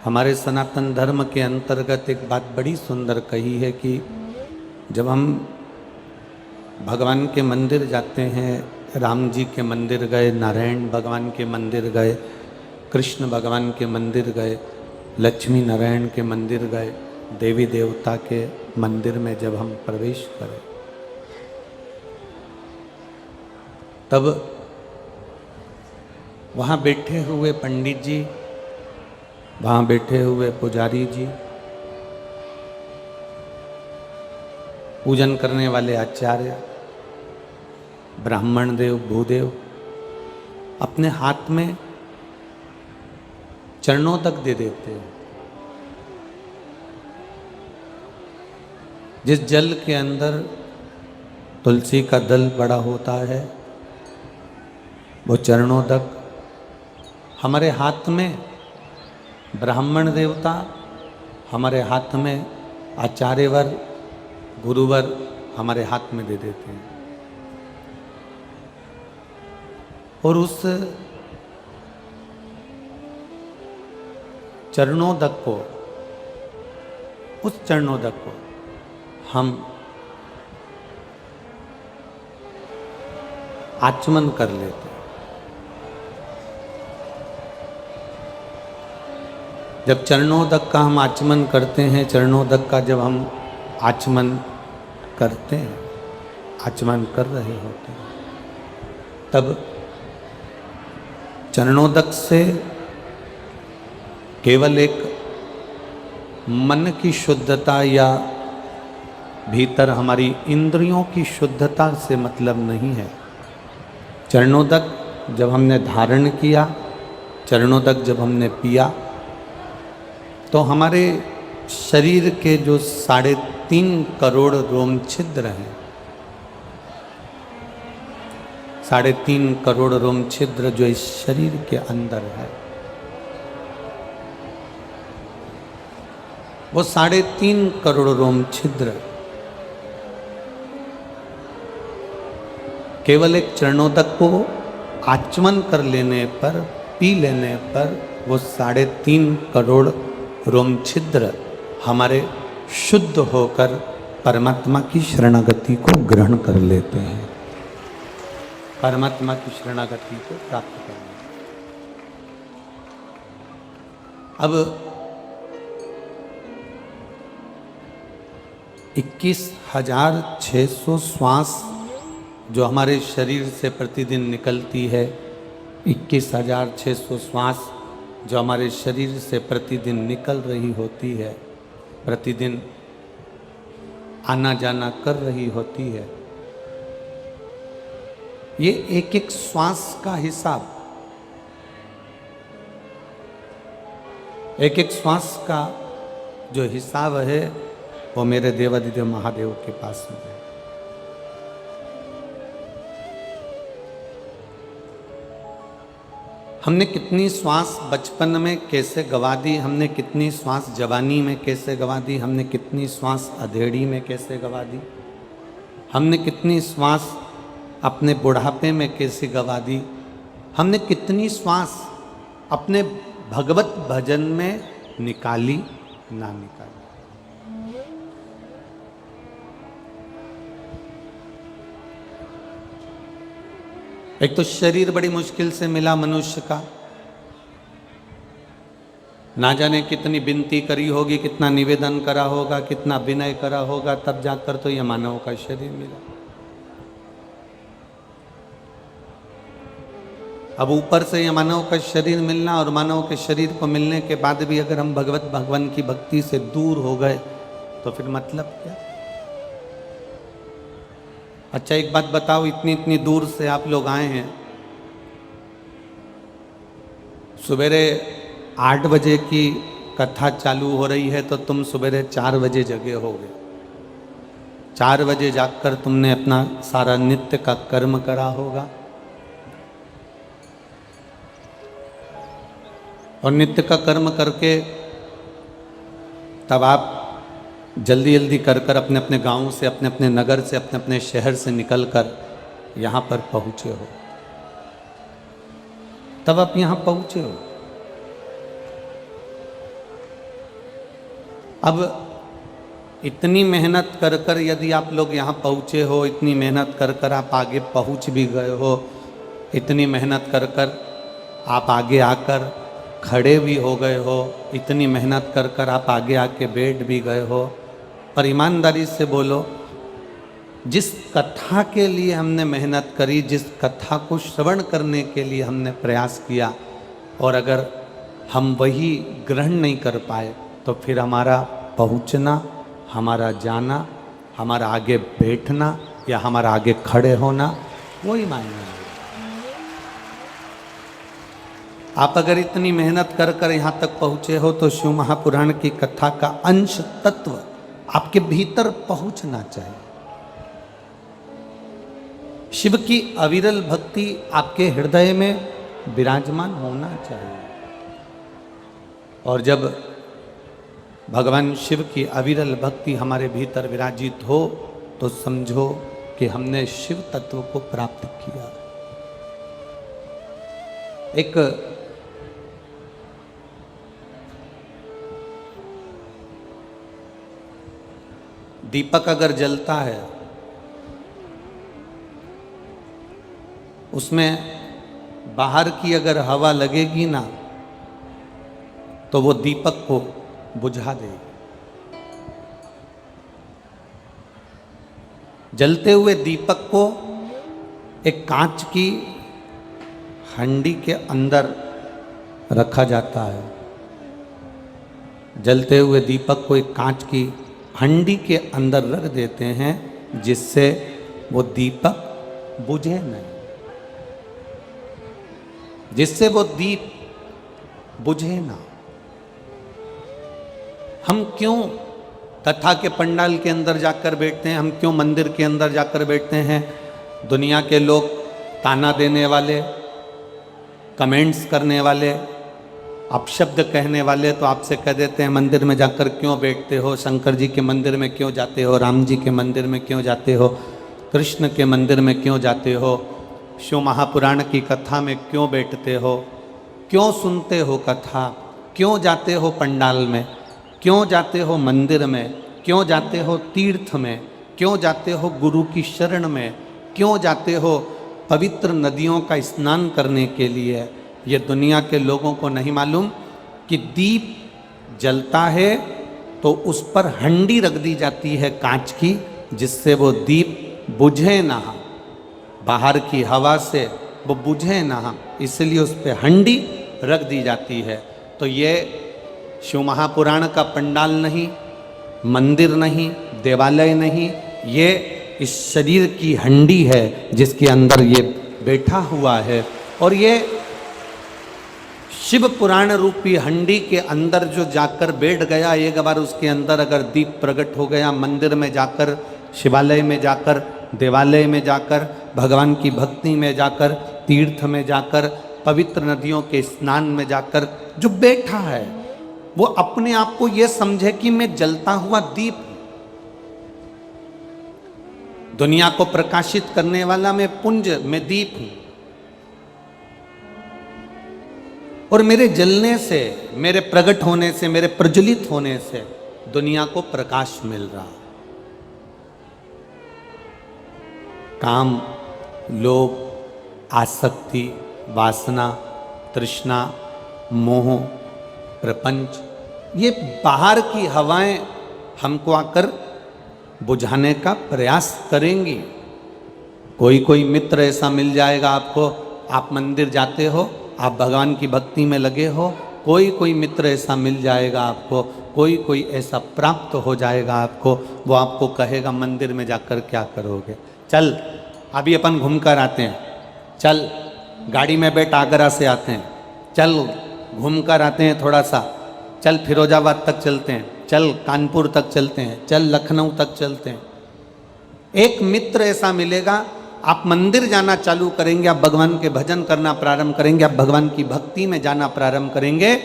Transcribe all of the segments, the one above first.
हमारे सनातन धर्म के अंतर्गत एक बात बड़ी सुंदर कही है कि जब हम भगवान के मंदिर जाते हैं, राम जी के मंदिर गए, नारायण भगवान के मंदिर गए, कृष्ण भगवान के मंदिर गए, लक्ष्मी नारायण के मंदिर गए, देवी देवता के मंदिर में जब हम प्रवेश करें, तब वहाँ बैठे हुए पंडित जी, वहाँ बैठे हुए पुजारी जी, पूजन करने वाले आचार्य, ब्राह्मण देव, भूदेव अपने हाथ में चरणों तक दे देते हैं। जिस जल के अंदर तुलसी का दल बड़ा होता है, वो चरणों तक, हमारे हाथ में ब्राह्मण देवता, हमारे हाथ में आचार्यवर, गुरुवर हमारे हाथ में दे देते हैं। और उस चरणोदक को, उस चरणोदक को हम आचमन कर लेते हैं। जब चरणोदक का हम आचमन करते हैं, चरणोदक का जब हम आचमन करते हैं, आचमन कर रहे होते हैं, तब चरणोदक से केवल एक मन की शुद्धता या भीतर हमारी इंद्रियों की शुद्धता से मतलब नहीं है। चरणोदक जब हमने धारण किया, चरणोदक जब हमने पिया, तो हमारे शरीर के जो 3.5 करोड़ रोम छिद्र हैं, 3.5 करोड़ रोम छिद्र जो इस शरीर के अंदर है, वो 3.5 करोड़ रोम छिद्र केवल एक चरणोदक को आचमन कर लेने पर, पी लेने पर, वो 3.5 करोड़ रोम छिद्र हमारे शुद्ध होकर परमात्मा की शरणागति को ग्रहण कर लेते हैं, परमात्मा की शरणागति को प्राप्त कर लेते हैं। अब 21,600 श्वास जो हमारे शरीर से प्रतिदिन निकलती है, 21,600 श्वास जो हमारे शरीर से प्रतिदिन निकल रही होती है, प्रतिदिन आना जाना कर रही होती है, ये एक एक श्वास का हिसाब, एक एक श्वास का जो हिसाब है, वो मेरे देवादिदेव महादेव के पास में है। हमने कितनी श्वास बचपन में कैसे गवा दी, हमने कितनी श्वास जवानी में कैसे गवा दी, हमने कितनी श्वास अधेड़ी में कैसे गवा दी, हमने कितनी श्वास अपने बुढ़ापे में कैसे गवा दी, हमने कितनी श्वास अपने भगवत भजन में निकाली ना निकाली। एक तो शरीर बड़ी मुश्किल से मिला मनुष्य का, ना जाने कितनी विनती करी होगी, कितना निवेदन करा होगा, कितना विनय करा होगा, तब जाकर तो यह मानव का शरीर मिला। अब ऊपर से यह मानव का शरीर मिलना, और मानव के शरीर को मिलने के बाद भी अगर हम भगवान की भक्ति से दूर हो गए तो फिर मतलब क्या। अच्छा एक बात बताओ, इतनी दूर से आप लोग आए हैं, सवेरे 8 बजे की कथा चालू हो रही है, तो तुम सवेरे 4 बजे जगे होगे। 4 बजे जाकर तुमने अपना सारा नित्य का कर्म करा होगा, और नित्य का कर्म करके तब आप जल्दी जल्दी कर अपने अपने गांव से, अपने अपने नगर से, अपने अपने शहर से निकलकर यहाँ पर पहुँचे हो। तब आप यहाँ पहुँचे हो। अब इतनी मेहनत कर कर यदि आप लोग यहाँ पहुँचे हो, इतनी मेहनत कर कर आप आगे पहुँच भी गए हो, इतनी मेहनत कर कर आप आगे आकर खड़े भी हो गए हो, इतनी मेहनत कर कर आप आगे आके बैठ भी गए हो, पर ईमानदारी से बोलो, जिस कथा के लिए हमने मेहनत करी, जिस कथा को श्रवण करने के लिए हमने प्रयास किया, और अगर हम वही ग्रहण नहीं कर पाए तो फिर हमारा पहुँचना, हमारा जाना, हमारा आगे बैठना या हमारा आगे खड़े होना कोई मायने नहीं। आप अगर इतनी मेहनत कर कर यहाँ तक पहुँचे हो तो शिव महापुराण की कथा का अंश तत्व आपके भीतर पहुँचना चाहिए। शिव की अविरल भक्ति आपके हृदय में विराजमान होना चाहिए। और जब भगवान शिव की अविरल भक्ति हमारे भीतर विराजित हो तो समझो कि हमने शिव तत्व को प्राप्त किया। एक दीपक अगर जलता है, उसमें बाहर की अगर हवा लगेगी ना तो वो दीपक को बुझा देगी। जलते हुए दीपक को एक कांच की हंडी के अंदर रखा जाता है। जलते हुए दीपक को एक कांच की हंडी के अंदर रख देते हैं जिससे वो दीपक बुझे नहीं, जिससे वो दीप बुझे ना। हम क्यों कथा के पंडाल के अंदर जाकर बैठते हैं, हम क्यों मंदिर के अंदर जाकर बैठते हैं? दुनिया के लोग ताना देने वाले, कमेंट्स करने वाले, अपशब्द कहने वाले तो आपसे कह देते हैं मंदिर में जाकर क्यों बैठते हो, शंकर जी के मंदिर में क्यों जाते हो, राम जी के मंदिर में क्यों जाते हो, कृष्ण के मंदिर में क्यों जाते हो, शिव महापुराण की कथा में क्यों बैठते हो, क्यों सुनते हो कथा, क्यों जाते हो पंडाल में, क्यों जाते हो मंदिर में, क्यों जाते हो तीर्थ में, क्यों जाते हो गुरु की शरण में, क्यों जाते हो पवित्र नदियों का स्नान करने के लिए? ये दुनिया के लोगों को नहीं मालूम कि दीप जलता है तो उस पर हंडी रख दी जाती है कांच की, जिससे वो दीप बुझे ना, बाहर की हवा से वो बुझे ना, इसलिए उस पर हंडी रख दी जाती है। तो ये शिव महापुराण का पंडाल नहीं, मंदिर नहीं, देवालय नहीं, ये इस शरीर की हंडी है जिसके अंदर ये बैठा हुआ है। और ये शिव पुराण रूपी हंडी के अंदर जो जाकर बैठ गया, एक बार उसके अंदर अगर दीप प्रकट हो गया, मंदिर में जाकर, शिवालय में जाकर, देवालय में जाकर, भगवान की भक्ति में जाकर, तीर्थ में जाकर, पवित्र नदियों के स्नान में जाकर जो बैठा है वो अपने आप को ये समझे कि मैं जलता हुआ दीप हूं, दुनिया को प्रकाशित करने वाला मैं पुंज, मैं दीप हूं, और मेरे जलने से, मेरे प्रकट होने से, मेरे प्रज्वलित होने से दुनिया को प्रकाश मिल रहा। काम, लोभ, आसक्ति, वासना, तृष्णा, मोह, प्रपंच, ये बाहर की हवाएं हमको आकर बुझाने का प्रयास करेंगी। कोई कोई मित्र ऐसा मिल जाएगा आपको, आप मंदिर जाते हो, आप भगवान की भक्ति में लगे हो, कोई कोई मित्र ऐसा मिल जाएगा आपको, कोई कोई ऐसा प्राप्त हो जाएगा आपको, वो आपको कहेगा मंदिर में जाकर क्या करोगे, चल अभी अपन घूम कर आते हैं, चल गाड़ी में बैठ आगरा से आते हैं, चल घूम कर आते हैं थोड़ा सा, चल फिरोजाबाद तक चलते हैं, चल कानपुर तक चलते हैं, चल लखनऊ तक चलते हैं। एक मित्र ऐसा मिलेगा, आप मंदिर जाना चालू करेंगे, आप भगवान के भजन करना प्रारंभ करेंगे, आप भगवान की भक्ति में जाना प्रारंभ करेंगे,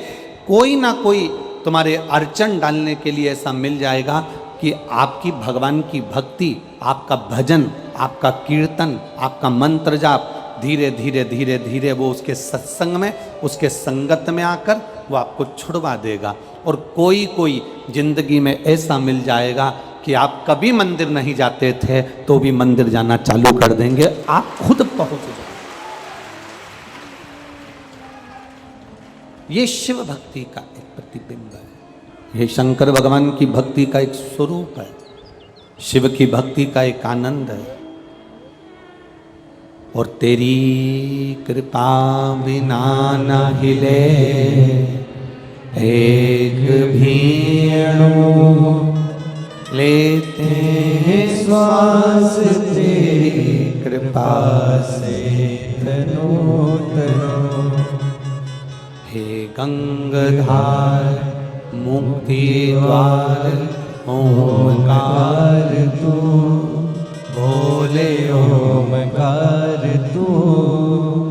कोई ना कोई तुम्हारे अड़चन डालने के लिए ऐसा मिल जाएगा कि आपकी भगवान की भक्ति, आपका भजन, आपका कीर्तन, आपका मंत्र जाप धीरे धीरे धीरे धीरे वो उसके सत्संग में, उसके संगत में आकर वो आपको छुड़वा देगा। और कोई कोई जिंदगी में ऐसा मिल जाएगा कि आप कभी मंदिर नहीं जाते थे तो भी मंदिर जाना चालू कर देंगे, आप खुद पहुंच जाएंगे। ये शिव भक्ति का एक प्रतिबिंब है, ये शंकर भगवान की भक्ति का एक स्वरूप है, शिव की भक्ति का एक आनंद है। और तेरी कृपा बिना न हिले एक भी अणु, लेते हैं श्वास तेरी कृपा से तनो तनो। हे गंगाधार मुक्ति द्वार ओमकार तू, बोले ओमकार तू,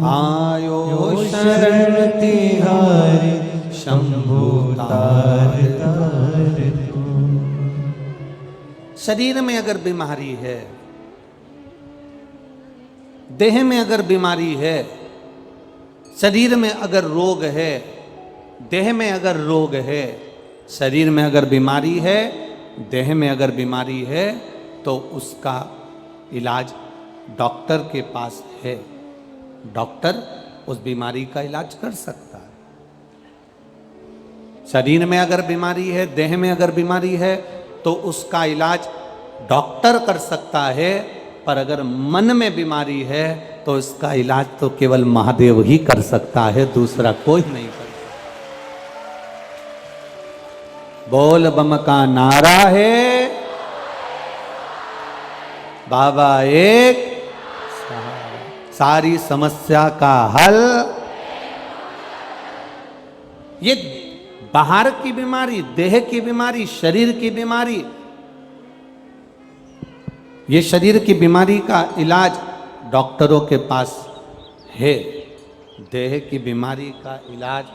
आयो शरण तिहारी शंभु तार तार तू। शरीर में अगर बीमारी है, देह में अगर बीमारी है, शरीर में अगर रोग है, देह में अगर रोग है, शरीर में अगर बीमारी है, देह में अगर बीमारी है, तो उसका इलाज डॉक्टर के पास है। डॉक्टर उस बीमारी का इलाज कर सकता है। शरीर में अगर बीमारी है, देह में अगर बीमारी है, तो उसका इलाज डॉक्टर कर सकता है। पर अगर मन में बीमारी है तो इसका इलाज तो केवल महादेव ही कर सकता है, दूसरा कोई नहीं कर सकता। बोल बम का नारा है, बाबा एक, सारी समस्या का हल। ये बाहर की बीमारी, देह की बीमारी, शरीर की बीमारी, ये शरीर की बीमारी का इलाज डॉक्टरों के पास है। देह की बीमारी का इलाज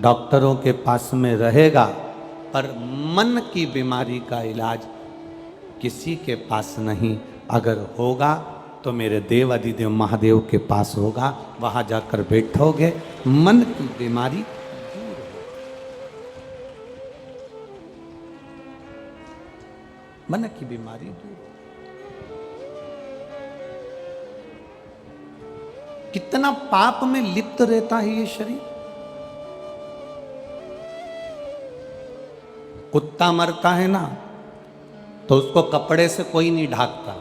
डॉक्टरों के पास में रहेगा, पर मन की बीमारी का इलाज किसी के पास नहीं। अगर होगा तो मेरे देव अधिदेव महादेव के पास होगा, वहां जाकर बैठोगे, मन की बीमारी दूर होगी। मन की बीमारी दूर। कितना पाप में लिप्त रहता है ये शरीर। कुत्ता मरता है ना, तो उसको कपड़े से कोई नहीं ढाकता।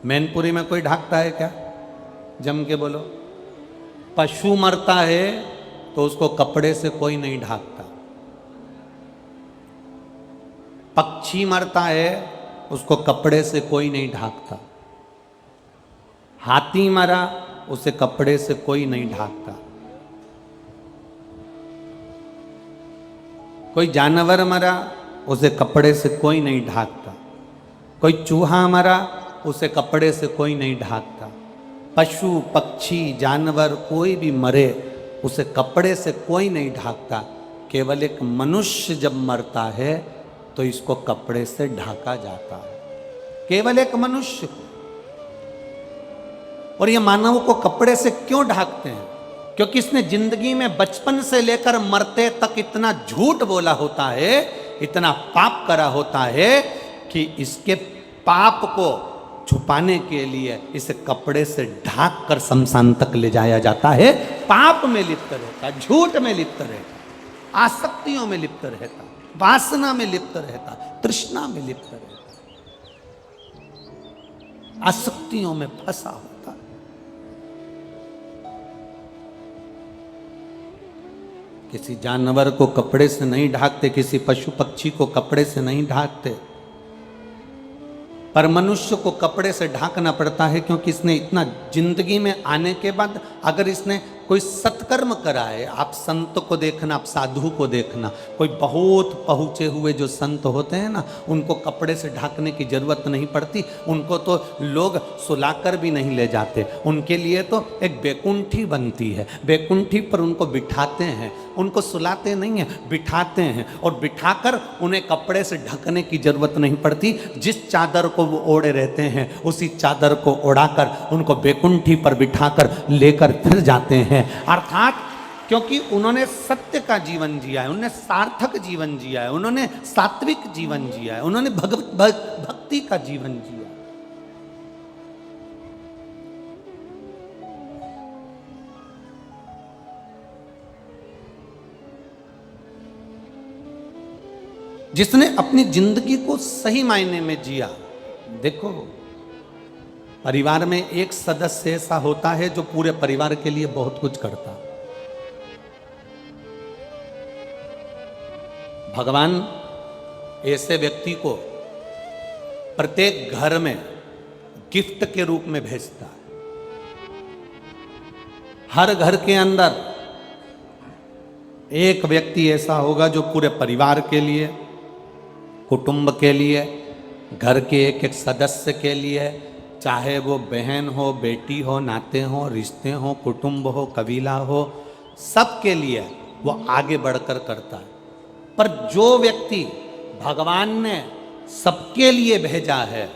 मैनपुरी में कोई ढाकता है क्या? जम के बोलो। पशु मरता है तो उसको कपड़े से कोई नहीं ढाकता। पक्षी मरता है उसको कपड़े से कोई नहीं ढाकता। हाथी मरा, उसे कपड़े से कोई नहीं ढाकता। कोई जानवर मरा, उसे कपड़े से कोई नहीं ढाकता। कोई चूहा मरा, उसे कपड़े से कोई नहीं ढाकता। पशु पक्षी जानवर कोई भी मरे, उसे कपड़े से कोई नहीं ढाकता। केवल एक मनुष्य जब मरता है तो इसको कपड़े से ढाका जाता है, केवल एक मनुष्य को। और ये मानव को कपड़े से क्यों ढाकते हैं? क्योंकि इसने जिंदगी में बचपन से लेकर मरते तक इतना झूठ बोला होता है, इतना पाप करा होता है कि इसके पाप को छुपाने के लिए इसे कपड़े से ढाक कर शमशान तक ले जाया जाता है। पाप में लिप्त रहता, झूठ में लिप्त रहता, आसक्तियों में लिप्त रहता, वासना में लिप्त रहता, तृष्णा में लिप्त रहता, आसक्तियों में फंसा होता। किसी जानवर को कपड़े से नहीं ढाकते, किसी पशु पक्षी को कपड़े से नहीं ढाकते, पर मनुष्य को कपड़े से ढाकना पड़ता है। क्योंकि इसने इतना जिंदगी में आने के बाद अगर इसने कोई सत्कर्म कराए। आप संत को देखना, आप साधु को देखना, कोई बहुत पहुँचे हुए जो संत होते हैं ना, उनको कपड़े से ढकने की जरूरत नहीं पड़ती, उनको तो लोग सुलाकर भी नहीं ले जाते। उनके लिए तो एक बैकुंठी बनती है, बैकुंठी पर उनको बिठाते हैं, उनको सुलाते नहीं हैं, बिठाते हैं, और बिठाकर उन्हें कपड़े से ढकने की जरूरत नहीं पड़ती। जिस चादर को वो ओढ़े रहते हैं उसी चादर को ओढ़ाकर उनको बैकुंठी पर बिठाकर लेकर फिर जाते हैं। अर्थात क्योंकि उन्होंने सत्य का जीवन जिया है, उन्होंने सार्थक जीवन जिया है, उन्होंने सात्विक जीवन जिया है, उन्होंने भक्ति का जीवन जिया। जिसने अपनी जिंदगी को सही मायने में जिया। देखो, परिवार में एक सदस्य ऐसा होता है जो पूरे परिवार के लिए बहुत कुछ करता। भगवान ऐसे व्यक्ति को प्रत्येक घर में गिफ्ट के रूप में भेजता है। हर घर के अंदर एक व्यक्ति ऐसा होगा जो पूरे परिवार के लिए, कुटुंब के लिए, घर के एक एक सदस्य के लिए, चाहे वो बहन हो, बेटी हो, नाते हो, रिश्ते हो, कुटुंब हो, कबीला हो, सबके लिए वो आगे बढ़कर करता है। पर जो व्यक्ति भगवान ने सबके लिए भेजा है,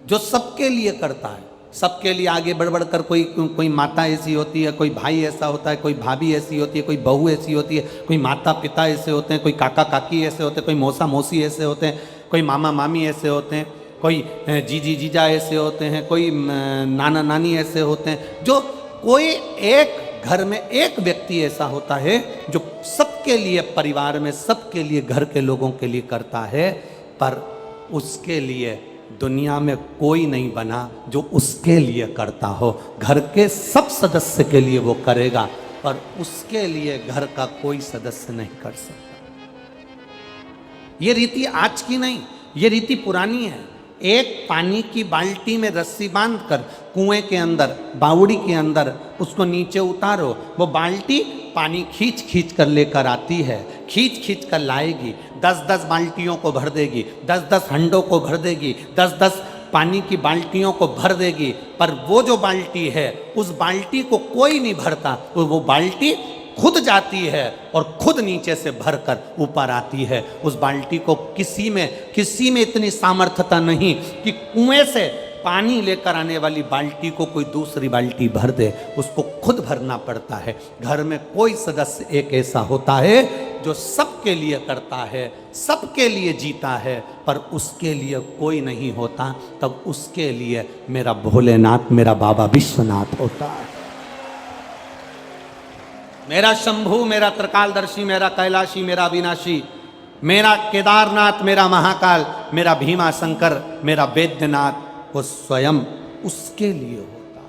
जो सबके लिए करता है, सबके लिए आगे बढ़ बढ़कर, कोई माता ऐसी होती है, कोई भाई ऐसा होता है, कोई भाभी ऐसी होती है, कोई बहू ऐसी होती है, कोई माता पिता ऐसे होते हैं, कोई काका काकी ऐसे होते हैं, कोई मौसा मौसी ऐसे होते हैं, कोई मामा मामी ऐसे होते हैं, कोई जीजी जीजा ऐसे होते हैं, कोई नाना नानी ऐसे होते हैं। जो कोई एक घर में एक व्यक्ति ऐसा होता है जो सबके लिए, परिवार में सबके लिए, घर के लोगों के लिए करता है। पर उसके लिए दुनिया में कोई नहीं बना जो उसके लिए करता हो। घर के सब सदस्य के लिए वो करेगा, पर उसके लिए घर का कोई सदस्य नहीं कर सकता। ये रीति आज की नहीं, ये रीति पुरानी है। एक पानी की बाल्टी में रस्सी बांधकर कुएं के अंदर, बावड़ी के अंदर उसको नीचे उतारो, वो बाल्टी पानी खींच खींच कर लेकर आती है, खींच खींच कर लाएगी। 10-10 बाल्टियों को भर देगी, 10-10 हंडों को भर देगी, 10-10 पानी की बाल्टियों को भर देगी। पर वो जो बाल्टी है, उस बाल्टी को कोई नहीं भरता, तो वो बाल्टी खुद जाती है और खुद नीचे से भरकर ऊपर आती है। उस बाल्टी को किसी में इतनी सामर्थ्यता नहीं कि कुएं से पानी लेकर आने वाली बाल्टी को कोई दूसरी बाल्टी भर दे, उसको खुद भरना पड़ता है। घर में कोई सदस्य एक ऐसा होता है जो सबके लिए करता है, सबके लिए जीता है, पर उसके लिए कोई नहीं होता। तब उसके लिए मेरा भोलेनाथ, मेरा बाबा विश्वनाथ होता है, मेरा शंभू, मेरा त्रिकालदर्शी, मेरा कैलाशी, मेरा अविनाशी, मेरा केदारनाथ, मेरा महाकाल, मेरा भीमा शंकर, मेरा वैद्यनाथ, वो स्वयं उसके लिए होता।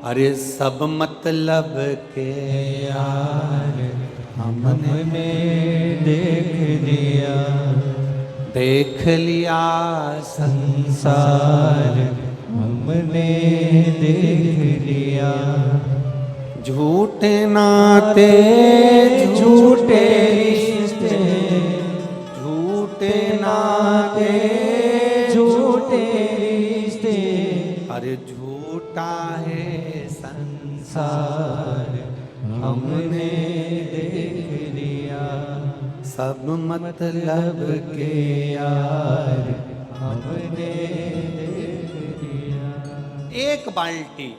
अरे सब मतलब के यार हमने देख लिया संसार, हमने देख लिया। झूठे नाते झूठे रिश्ते, झूठे नाते झूठे रिश्ते, अरे झूठा है संसार, हमने देख लिया। सब मतलब के यार हमने देख लिया। एक बाल्टी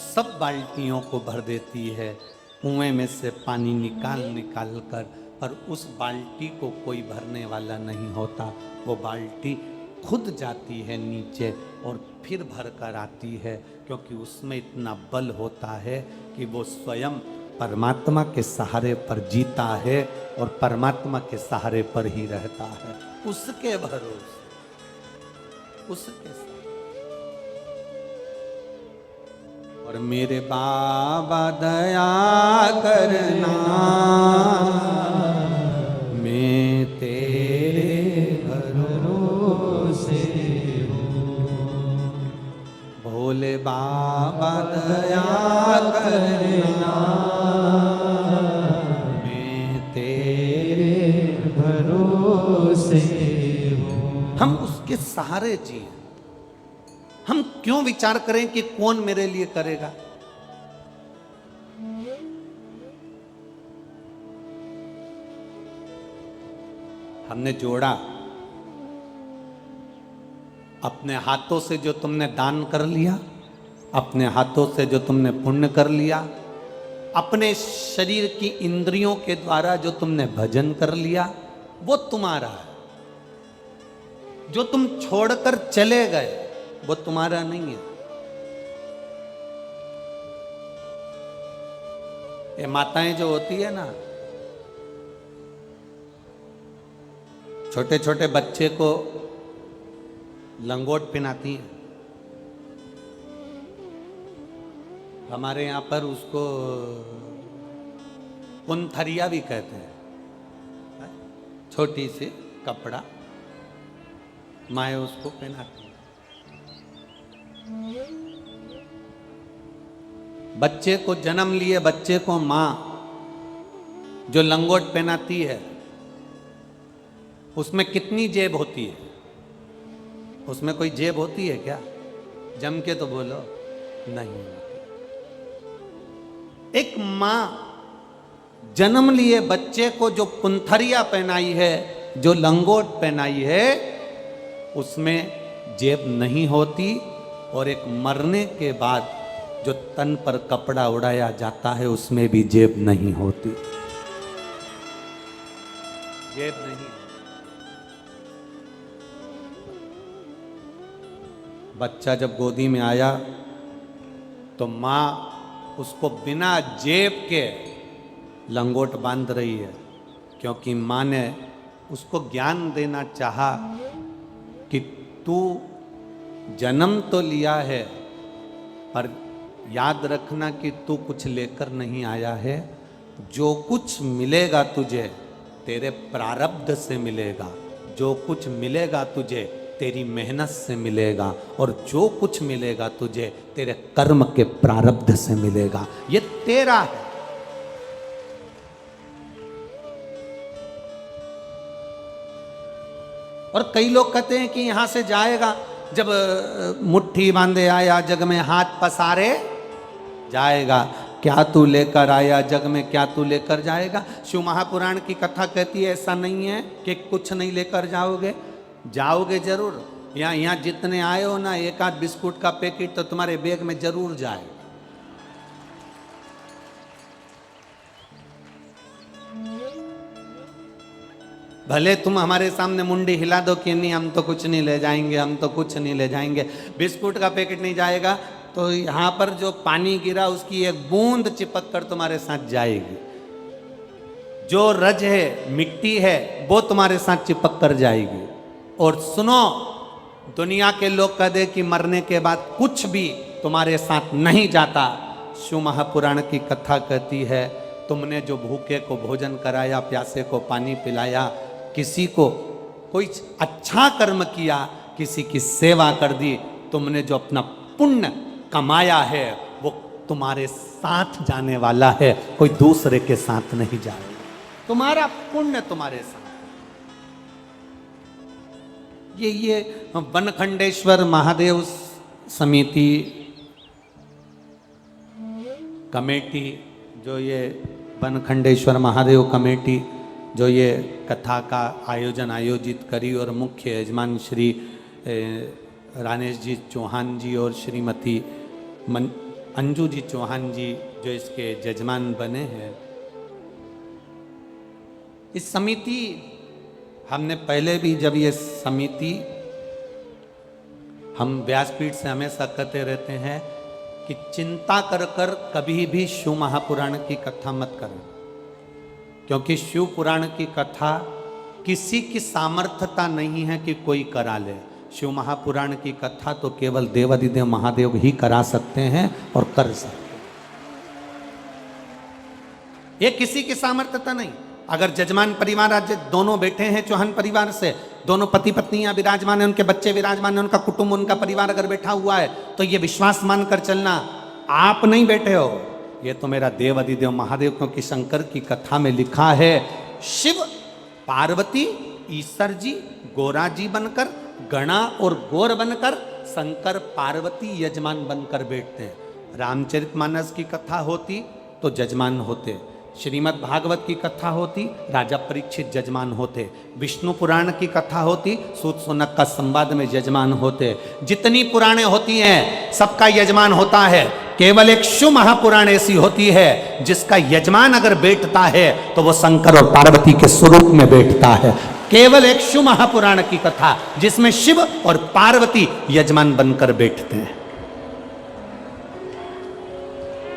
सब बाल्टियों को भर देती है, कुएं में से पानी निकाल कर, पर उस बाल्टी को कोई भरने वाला नहीं होता। वो बाल्टी खुद जाती है नीचे और फिर भर कर आती है, क्योंकि उसमें इतना बल होता है कि वो स्वयं परमात्मा के सहारे पर जीता है और परमात्मा के सहारे पर ही रहता है। उसके भरोसे, उसके साथ। और मेरे बाबा दया करना, मैं तेरे भरोसे हूँ। भोले बाबा हम उसके सहारे जिए। हम क्यों विचार करें कि कौन मेरे लिए करेगा। हमने जोड़ा, अपने हाथों से जो तुमने दान कर लिया, अपने हाथों से जो तुमने पुण्य कर लिया, अपने शरीर की इंद्रियों के द्वारा जो तुमने भजन कर लिया, वो तुम्हारा है। जो तुम छोड़कर चले गए वो तुम्हारा नहीं है। ये माताएं जो होती है ना, छोटे छोटे बच्चे को लंगोट पहनाती हैं। हमारे यहाँ पर उसको पुंथरिया भी कहते हैं। छोटी सी कपड़ा माए उसको पहनाती है। बच्चे को जन्म लिए बच्चे को माँ जो लंगोट पहनाती है, उसमें कितनी जेब होती है? उसमें कोई जेब होती है क्या? जम के तो बोलो, नहीं। एक माँ जन्म लिए बच्चे को जो पुंथरिया पहनाई है, जो लंगोट पहनाई है, उसमें जेब नहीं होती। और एक मरने के बाद जो तन पर कपड़ा उड़ाया जाता है, उसमें भी जेब नहीं होती। जेब नहीं। बच्चा जब गोदी में आया तो माँ उसको बिना जेब के लंगोट बांध रही है, क्योंकि माँ ने उसको ज्ञान देना चाहा कि तू जन्म तो लिया है, पर याद रखना कि तू कुछ लेकर नहीं आया है। जो कुछ मिलेगा तुझे तेरे प्रारब्ध से मिलेगा, जो कुछ मिलेगा तुझे तेरी मेहनत से मिलेगा, और जो कुछ मिलेगा तुझे तेरे कर्म के प्रारब्ध से मिलेगा। ये तेरा है। और कई लोग कहते हैं कि यहां से जाएगा, जब मुट्ठी बांधे आया जग में हाथ पसारे जाएगा। क्या तू लेकर आया जग में, क्या तू लेकर जाएगा? शिव महापुराण की कथा कहती है ऐसा नहीं है कि कुछ नहीं लेकर जाओगे, जाओगे जरूर। यहाँ जितने आए हो ना, एक आध बिस्कुट का पैकेट तो तुम्हारे बैग में जरूर जाए। भले तुम हमारे सामने मुंडी हिला दो कि नहीं हम तो कुछ नहीं ले जाएंगे, हम तो कुछ नहीं ले जाएंगे, बिस्कुट का पैकेट नहीं जाएगा, तो यहाँ पर जो पानी गिरा उसकी एक बूंद चिपक कर तुम्हारे साथ जाएगी। जो रज है, मिट्टी है, वो तुम्हारे साथ चिपक कर जाएगी। और सुनो, दुनिया के लोग कह दे कि मरने के बाद कुछ भी तुम्हारे साथ नहीं जाता। शिव महापुराण की कथा कहती है, तुमने जो भूखे को भोजन कराया, प्यासे को पानी पिलाया, किसी को कोई अच्छा कर्म किया, किसी की सेवा कर दी, तुमने जो अपना पुण्य कमाया है वो तुम्हारे साथ जाने वाला है, कोई दूसरे के साथ नहीं जाएगा। तुम्हारा पुण्य तुम्हारे साथ। ये बनखंडेश्वर महादेव समिति कमेटी, जो ये बनखंडेश्वर महादेव कमेटी जो ये कथा का आयोजित करी, और मुख्य यजमान श्री रानेश जी चौहान जी और श्रीमती अंजू जी चौहान जी जो इसके जजमान बने हैं। इस समिति, हमने पहले भी जब ये समिति, हम व्यासपीठ से हमेशा कहते रहते हैं कि चिंता कर कर कभी भी शिव महापुराण की कथा मत करो, क्योंकि शिव पुराण की कथा किसी की सामर्थ्यता नहीं है कि कोई करा ले। शिव महापुराण की कथा तो केवल देवादिदेव महादेव ही करा सकते हैं और कर सकते हैं। ये किसी की सामर्थ्यता नहीं। अगर जजमान परिवार आज दोनों बैठे हैं चौहान परिवार से, दोनों पति पत्नियां विराजमान है, उनके बच्चे विराजमान है, उनका कुटुंब, उनका परिवार अगर बैठा हुआ है, तो ये विश्वास मानकर चलना, आप नहीं बैठे हो, ये तो मेरा देव अधिदेव महादेव, क्योंकि शंकर की कथा में लिखा है शिव पार्वती ईश्वर जी गोरा जी बनकर गणा और गौर बनकर शंकर पार्वती यजमान बनकर बैठते हैं। रामचरितमानस की कथा होती तो जजमान होते, श्रीमद् भागवत की कथा होती राजा परीक्षित जजमान होते, विष्णु पुराण की कथा होती सूत सोनक का संवाद में यजमान होते। जितनी पुराणे होती हैं सबका यजमान होता है, केवल एक शिव महापुराण ऐसी होती है जिसका यजमान अगर बैठता है तो वो शंकर और पार्वती के स्वरूप में बैठता है। केवल एक शिव महापुराण की कथा जिसमें शिव और पार्वती यजमान बनकर बैठते हैं।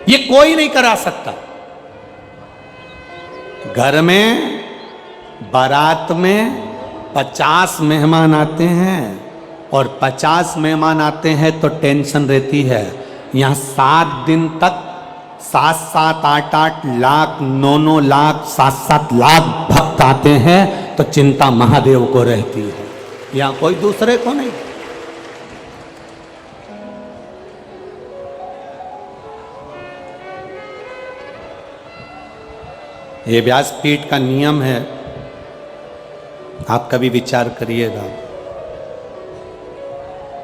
ये कोई नहीं करा सकता। घर में बारात में 50 मेहमान आते हैं और 50 मेहमान आते हैं तो टेंशन रहती है। यहां 7 दिन तक 7-7, 8-8 लाख, 9-9 लाख, 7-7 लाख भक्त आते हैं तो चिंता महादेव को रहती है, यहां कोई दूसरे को नहीं। ये व्यासपीठ का नियम है, आप कभी विचार करिएगा,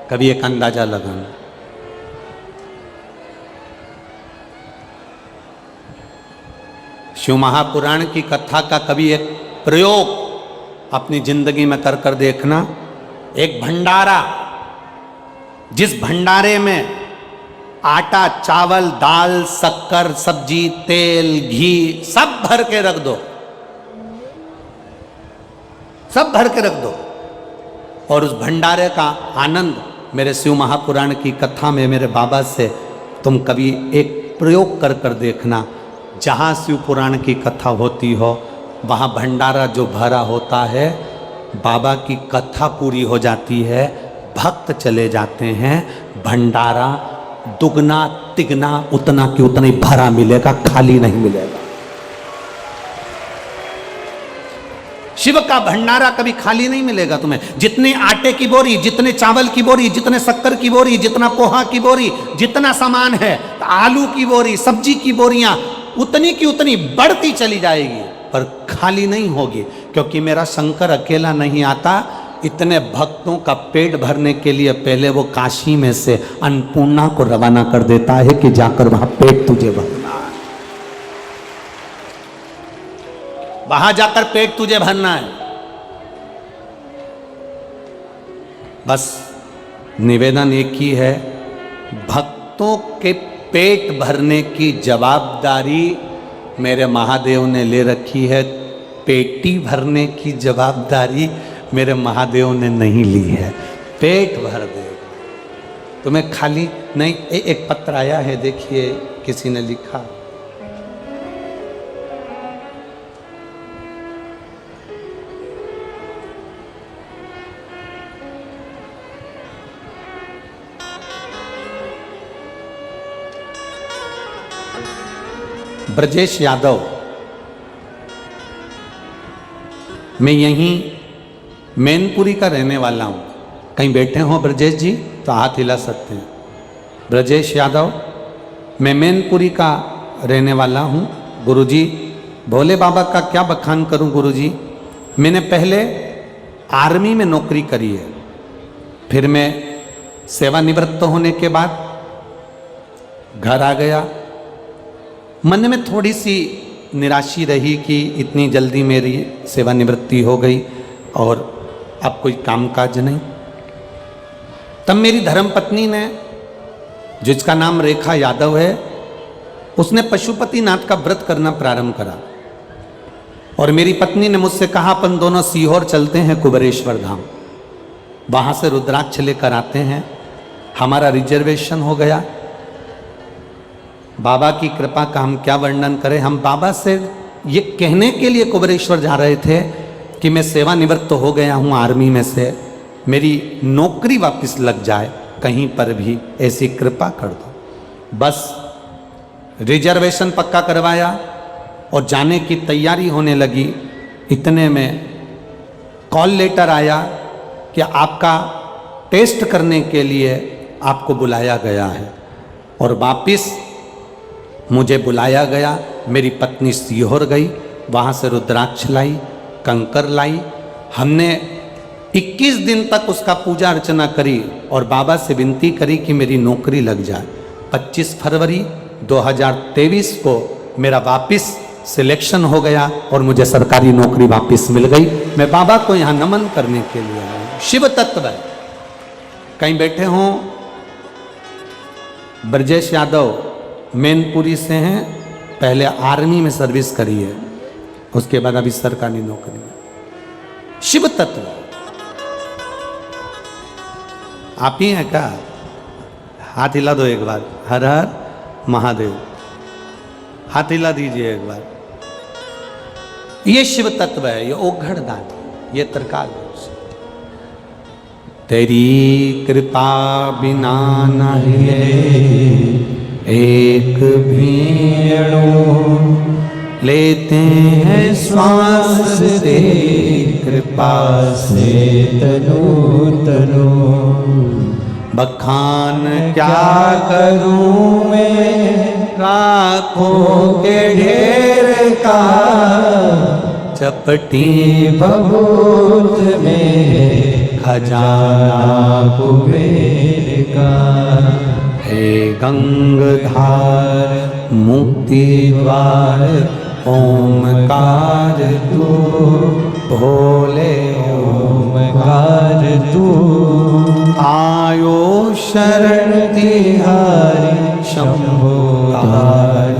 कभी एक अंदाजा लगाना। शिव महापुराण की कथा का कभी एक प्रयोग अपनी जिंदगी में कर कर देखना। एक भंडारा, जिस भंडारे में आटा, चावल, दाल, शक्कर, सब्जी, तेल, घी सब भर के रख दो, सब भर के रख दो, और उस भंडारे का आनंद मेरे शिव महापुराण की कथा में मेरे बाबा से तुम कभी एक प्रयोग कर कर देखना। जहाँ शिव पुराण की कथा होती हो वहाँ भंडारा जो भरा होता है, बाबा की कथा पूरी हो जाती है, भक्त चले जाते हैं, भंडारा दुगना तिगना उतना कि उतना ही भरा मिलेगा, खाली नहीं मिलेगा। शिव का भंडारा कभी खाली नहीं मिलेगा तुम्हें। जितने आटे की बोरी, जितने चावल की बोरी, जितने शक्कर की बोरी, जितना पोहा की बोरी, जितना सामान है, आलू की बोरी, सब्जी की बोरियां उतनी की उतनी बढ़ती चली जाएगी, पर खाली नहीं होगी, क्योंकि मेरा शंकर अकेला नहीं आता। इतने भक्तों का पेट भरने के लिए पहले वो काशी में से अन्नपूर्णा को रवाना कर देता है कि जाकर वहां पेट तुझे भरना है, वहां जाकर पेट तुझे भरना है। बस निवेदन एक ही है, भक्तों के पेट भरने की जवाबदारी मेरे महादेव ने ले रखी है, पेटी भरने की जवाबदारी मेरे महादेव ने नहीं ली है। पेट भर दे, तुम्हें खाली नहीं। एक पत्र आया है, देखिए किसी ने लिखा, ब्रजेश यादव, मैं यहीं मैनपुरी का रहने वाला हूँ। कहीं बैठे हो ब्रजेश जी तो हाथ हिला सकते हैं। ब्रजेश यादव, मैं मैनपुरी का रहने वाला हूँ। गुरुजी, भोले बाबा का क्या बखान करूँ गुरुजी। मैंने पहले आर्मी में नौकरी करी है, फिर मैं सेवानिवृत्त होने के बाद घर आ गया। मन में थोड़ी सी निराशी रही कि इतनी जल्दी मेरी सेवानिवृत्ति हो गई और अब कोई कामकाज नहीं। तब मेरी धर्मपत्नी ने, जिसका नाम रेखा यादव है, उसने पशुपतिनाथ का व्रत करना प्रारंभ करा और मेरी पत्नी ने मुझसे कहा अपन दोनों सीहोर चलते हैं कुबेरेश्वर धाम, वहाँ से रुद्राक्ष लेकर आते हैं। हमारा रिजर्वेशन हो गया। बाबा की कृपा का हम क्या वर्णन करें। हम बाबा से ये कहने के लिए कुबेरेश्वर जा रहे थे कि मैं सेवानिवृत्त हो गया हूँ आर्मी में से, मेरी नौकरी वापस लग जाए कहीं पर भी, ऐसी कृपा कर दो। बस रिजर्वेशन पक्का करवाया और जाने की तैयारी होने लगी। इतने में कॉल लेटर आया कि आपका टेस्ट करने के लिए आपको बुलाया गया है, और वापस मुझे बुलाया गया। मेरी पत्नी सीहोर गई, वहाँ से रुद्राक्ष लाई, कंकर लाई। हमने 21 दिन तक उसका पूजा अर्चना करी और बाबा से विनती करी कि मेरी नौकरी लग जाए। 25 फरवरी 2023 को मेरा वापस सिलेक्शन हो गया और मुझे सरकारी नौकरी वापस मिल गई। मैं बाबा को यहाँ नमन करने के लिए आया हूँ। शिव तत्व है। कहीं बैठे हों, ब्रजेश यादव मैनपुरी से हैं, पहले आर्मी में सर्विस करी है, उसके बाद अभी सरकारी नौकरी में। शिव तत्व आप ही हैं क्या? हाथ हिला दो एक बार। हर हर महादेव। हाथ हिला दीजिए एक बार। ये शिव तत्व है, ये ओघड़ दान, ये त्रिकाल। तेरी कृपा बिना न हिले एक भी अणु, लेते हैं श्वास से कृपा से तनु तनु। बखान क्या करूं मैं लाखों के ढेर का, चपटी बबूत में खजाना कुबेर का। हे गंगधार मुक्ति द्वार ओमकार तू, भोले ओमकार तू। आयो शरण तिहारी शंभो कार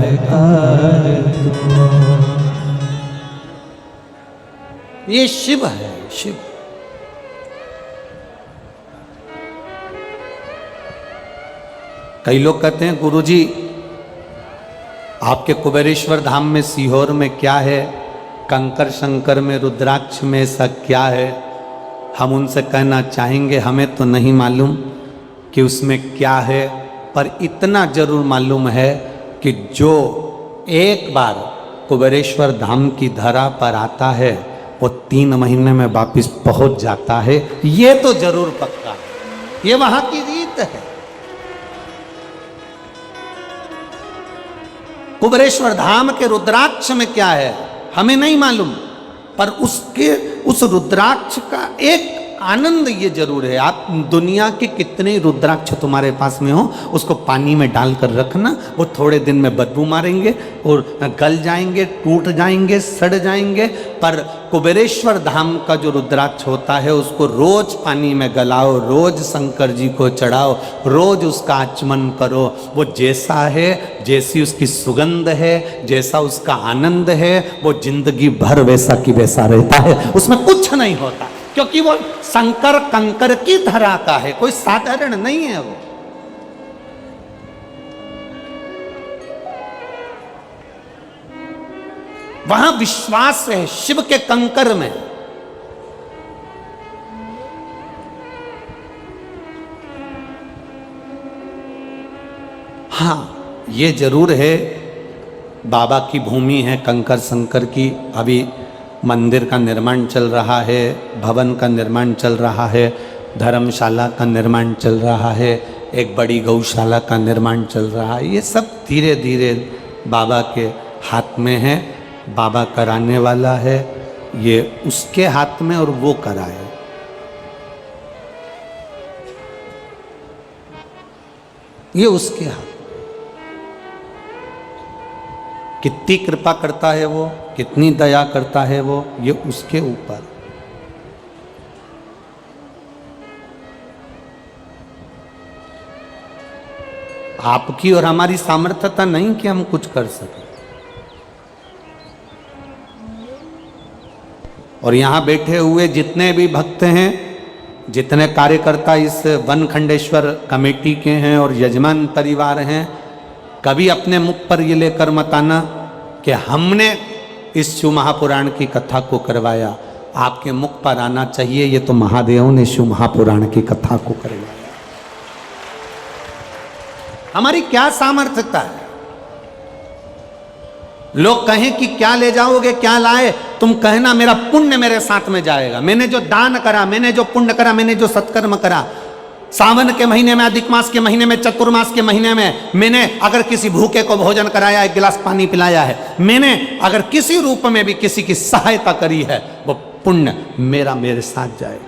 तू। ये शिव है, शिव। कई लोग कहते हैं गुरुजी आपके कुबेरेश्वर धाम में सीहोर में क्या है, कंकर शंकर में रुद्राक्ष में ऐसा क्या है। हम उनसे कहना चाहेंगे हमें तो नहीं मालूम कि उसमें क्या है, पर इतना जरूर मालूम है कि जो एक बार कुबेरेश्वर धाम की धरा पर आता है वो 3 महीने में वापिस पहुंच जाता है। ये तो जरूर पक्का है, ये वहां की रीत है। कुबेरेश्वर धाम के रुद्राक्ष में क्या है हमें नहीं मालूम, पर उस रुद्राक्ष का एक आनंद ये जरूर है। आप दुनिया के कितने रुद्राक्ष तुम्हारे पास में हो, उसको पानी में डालकर रखना, वो थोड़े दिन में बदबू मारेंगे और गल जाएंगे, टूट जाएंगे, सड़ जाएंगे। पर कुबेरेश्वर धाम का जो रुद्राक्ष होता है उसको रोज पानी में गलाओ, रोज शंकर जी को चढ़ाओ, रोज उसका आचमन करो। वो जैसा है, जैसी उसकी सुगंध है, जैसा उसका आनंद है, वो जिंदगी भर वैसा की वैसा रहता है, उसमें कुछ नहीं होता, क्योंकि वो शंकर कंकर की धरा का है, कोई साधारण नहीं है वो। वहां विश्वास है शिव के कंकर में। हां, ये जरूर है बाबा की भूमि है कंकर शंकर की। अभी मंदिर का निर्माण चल रहा है, भवन का निर्माण चल रहा है, धर्मशाला का निर्माण चल रहा है, एक बड़ी गौशाला का निर्माण चल रहा है। ये सब धीरे धीरे बाबा के हाथ में है, बाबा कराने वाला है, ये उसके हाथ में और वो कराए। ये उसके हाथ। कितनी कृपा करता है वो, कितनी दया करता है वो, ये उसके ऊपर। आपकी और हमारी सामर्थ्यता नहीं कि हम कुछ कर सकें। और यहां बैठे हुए जितने भी भक्त हैं, जितने कार्यकर्ता इस वनखंडेश्वर कमेटी के हैं और यजमान परिवार हैं, कभी अपने मुख पर ये लेकर मत आना कि हमने इस शिव महापुराण की कथा को करवाया। आपके मुख पर आना चाहिए ये तो महादेव ने शिव महापुराण की कथा को करवाया। हमारी क्या सामर्थ्यता है? लोग कहें कि क्या ले जाओगे, क्या लाए, तुम कहना मेरा पुण्य मेरे साथ में जाएगा। मैंने जो दान करा, मैंने जो पुण्य करा, मैंने जो सत्कर्म करा, सावन के महीने में, अधिक मास के महीने में, चतुर्मास के महीने में मैंने अगर किसी भूखे को भोजन कराया, एक गिलास पानी पिलाया है, मैंने अगर किसी रूप में भी किसी की सहायता करी है, वो पुण्य मेरा मेरे साथ जाए।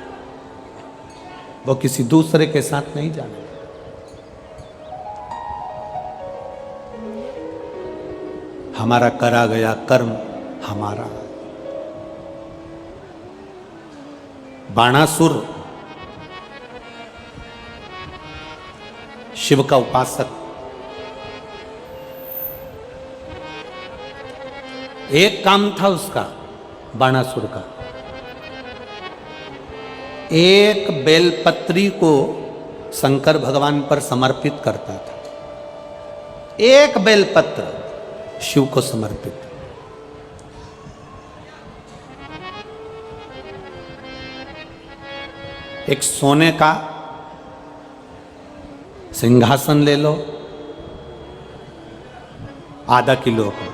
वो किसी दूसरे के साथ नहीं जाने। हमारा करा गया कर्म हमारा। बाणासुर शिव का उपासक, एक काम था उसका बाणासुर का, एक बेलपत्री को शंकर भगवान पर समर्पित करता था। एक बेलपत्र शिव को समर्पित। एक सोने का सिंहासन ले लो, आधा किलो का,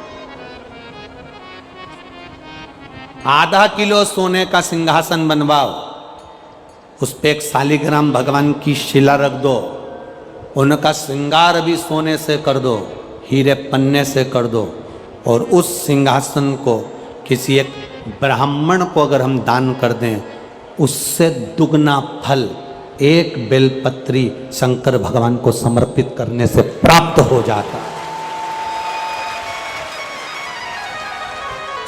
आधा किलो सोने का सिंहासन बनवाओ, उस पे एक शालिग्राम भगवान की शिला रख दो, उनका श्रृंगार भी सोने से कर दो, हीरे पन्ने से कर दो, और उस सिंहासन को किसी एक ब्राह्मण को अगर हम दान कर दें, उससे दुगना फल एक बेलपत्री शंकर भगवान को समर्पित करने से प्राप्त हो जाता।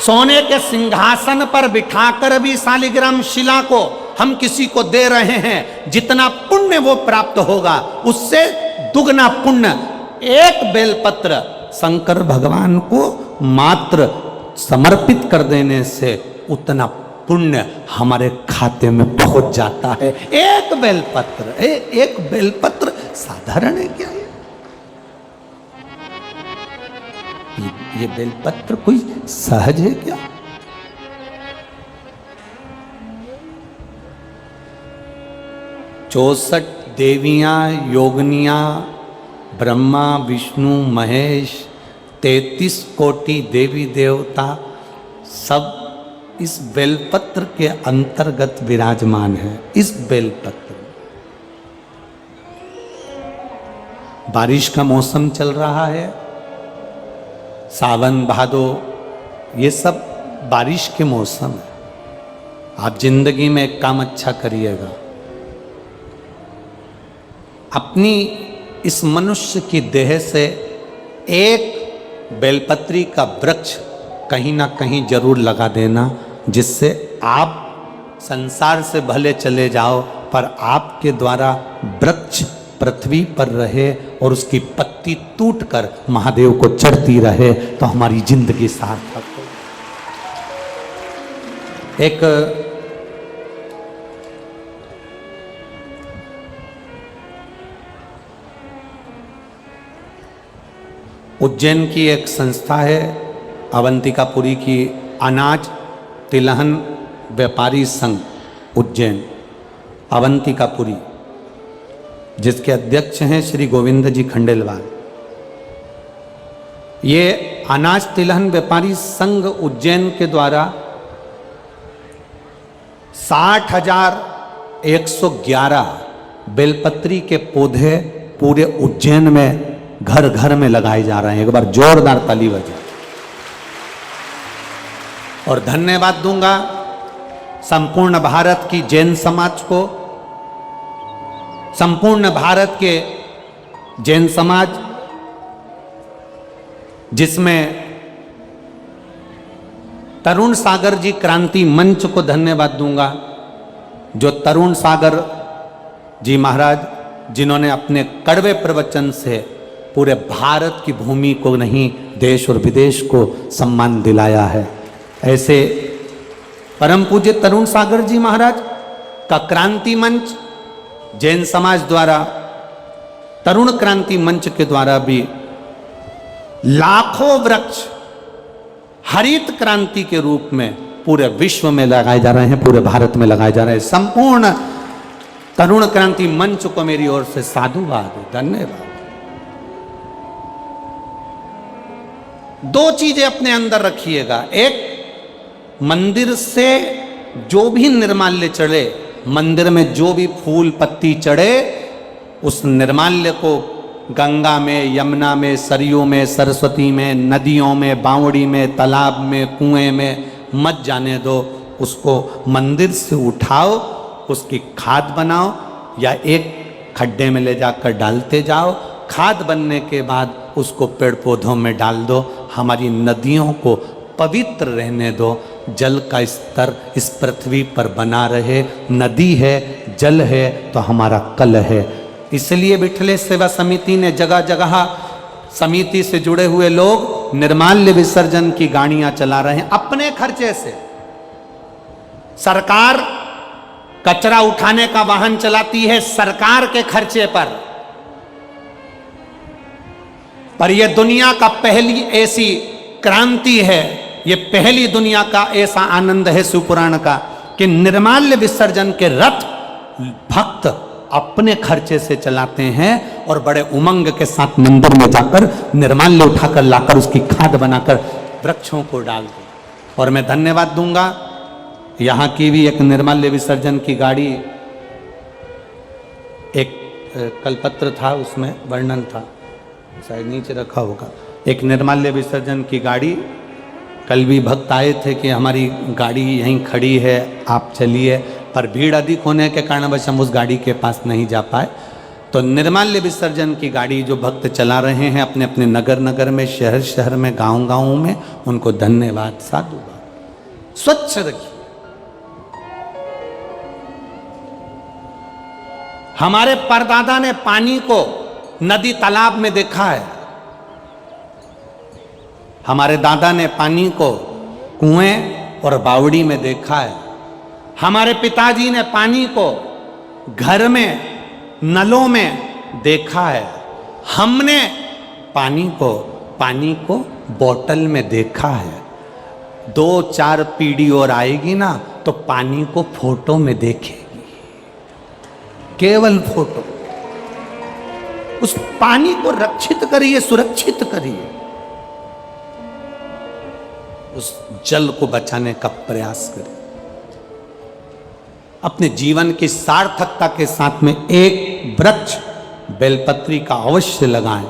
सोने के सिंहासन पर बिठाकर भी शालिग्राम शिला को हम किसी को दे रहे हैं, जितना पुण्य वो प्राप्त होगा उससे दुगना पुण्य एक बेलपत्र शंकर भगवान को मात्र समर्पित कर देने से उतना पुण्य हमारे खाते में पहुंच जाता है। एक बेलपत्र, एक बेलपत्र साधारण है क्या? ये बेलपत्र कोई सहज है क्या? चौसठ देवियां योगनियां, ब्रह्मा विष्णु महेश, 33 कोटि देवी देवता सब इस बेलपत्र के अंतर्गत विराजमान है। इस बेलपत्र, बारिश का मौसम चल रहा है, सावन भादो, ये सब बारिश के मौसम है। आप जिंदगी में एक काम अच्छा करिएगा, अपनी इस मनुष्य की देह से एक बेलपत्री का वृक्ष कहीं ना कहीं जरूर लगा देना, जिससे आप संसार से भले चले जाओ पर आपके द्वारा वृक्ष पृथ्वी पर रहे और उसकी पत्ती टूटकर महादेव को चढ़ती रहे, तो हमारी जिंदगी सार्थक हो। एक उज्जैन की एक संस्था है, अवंतिकापुरी की, अनाज तिलहन व्यापारी संघ उज्जैन अवंतिकापुरी, जिसके अध्यक्ष हैं श्री गोविंद जी खंडेलवाल। ये अनाज तिलहन व्यापारी संघ उज्जैन के द्वारा 60,111 बेलपत्री के पौधे पूरे उज्जैन में घर घर में लगाए जा रहे हैं। एक बार जोरदार ताली बजाएं। और धन्यवाद दूंगा संपूर्ण भारत की जैन समाज को, संपूर्ण भारत के जैन समाज, जिसमें तरुण सागर जी क्रांति मंच को धन्यवाद दूंगा, जो तरुण सागर जी महाराज, जिन्होंने अपने कड़वे प्रवचन से पूरे भारत की भूमि को नहीं, देश और विदेश को सम्मान दिलाया है। ऐसे परम पूज्य तरुण सागर जी महाराज का क्रांति मंच जैन समाज द्वारा, तरुण क्रांति मंच के द्वारा भी लाखों वृक्ष हरित क्रांति के रूप में पूरे विश्व में लगाए जा रहे हैं, पूरे भारत में लगाए जा रहे हैं। संपूर्ण तरुण क्रांति मंच को मेरी ओर से साधुवाद, धन्यवाद। दो चीजें अपने अंदर रखिएगा, एक मंदिर से जो भी निर्माल्य चढ़े, मंदिर में जो भी फूल पत्ती चढ़े, उस निर्माल्य को गंगा में, यमुना में, सरयू में, सरस्वती में, नदियों में, बावड़ी में, तालाब में, कुएं में मत जाने दो। उसको मंदिर से उठाओ, उसकी खाद बनाओ या एक खड्डे में ले जाकर डालते जाओ, खाद बनने के बाद उसको पेड़ पौधों में डाल दो। हमारी नदियों को पवित्र रहने दो, जल का स्तर इस पृथ्वी पर बना रहे। नदी है, जल है तो हमारा कल है। इसलिए विठले सेवा समिति ने जगह जगह समिति से जुड़े हुए लोग निर्माल्य विसर्जन की गाड़ियां चला रहे हैं अपने खर्चे से। सरकार कचरा उठाने का वाहन चलाती है सरकार के खर्चे पर यह दुनिया का पहली ऐसी क्रांति है, ये पहली दुनिया का ऐसा आनंद है शिवपुराण का कि निर्माल्य विसर्जन के रथ भक्त अपने खर्चे से चलाते हैं और बड़े उमंग के साथ मंदिर में जाकर निर्माल्य उठाकर लाकर उसकी खाद बनाकर वृक्षों को डाल दो। और मैं धन्यवाद दूंगा, यहाँ की भी एक निर्माल्य विसर्जन की गाड़ी, एक कलपत्र था उसमें वर्णन था, शायद नीचे रखा होगा, एक निर्माल्य विसर्जन की गाड़ी। कल भी भक्त आए थे कि हमारी गाड़ी यहीं खड़ी है, आप चलिए, पर भीड़ अधिक होने के कारणवश हम उस गाड़ी के पास नहीं जा पाए। तो निर्माल्य विसर्जन की गाड़ी जो भक्त चला रहे हैं अपने अपने नगर नगर में, शहर शहर में, गांव गांव में, उनको धन्यवाद, साधुवाद। स्वच्छ रखिए। हमारे परदादा ने पानी को नदी तालाब में देखा है, हमारे दादा ने पानी को कुएं और बावड़ी में देखा है, हमारे पिताजी ने पानी को घर में नलों में देखा है, हमने पानी को बोतल में देखा है। 2-4 पीढ़ी और आएगी ना तो पानी को फोटो में देखेगी, केवल फोटो। उस पानी को रक्षित करिए, सुरक्षित करिए, उस जल को बचाने का प्रयास करें। अपने जीवन की सार्थकता के साथ में एक वृक्ष बेलपत्री का अवश्य लगाएं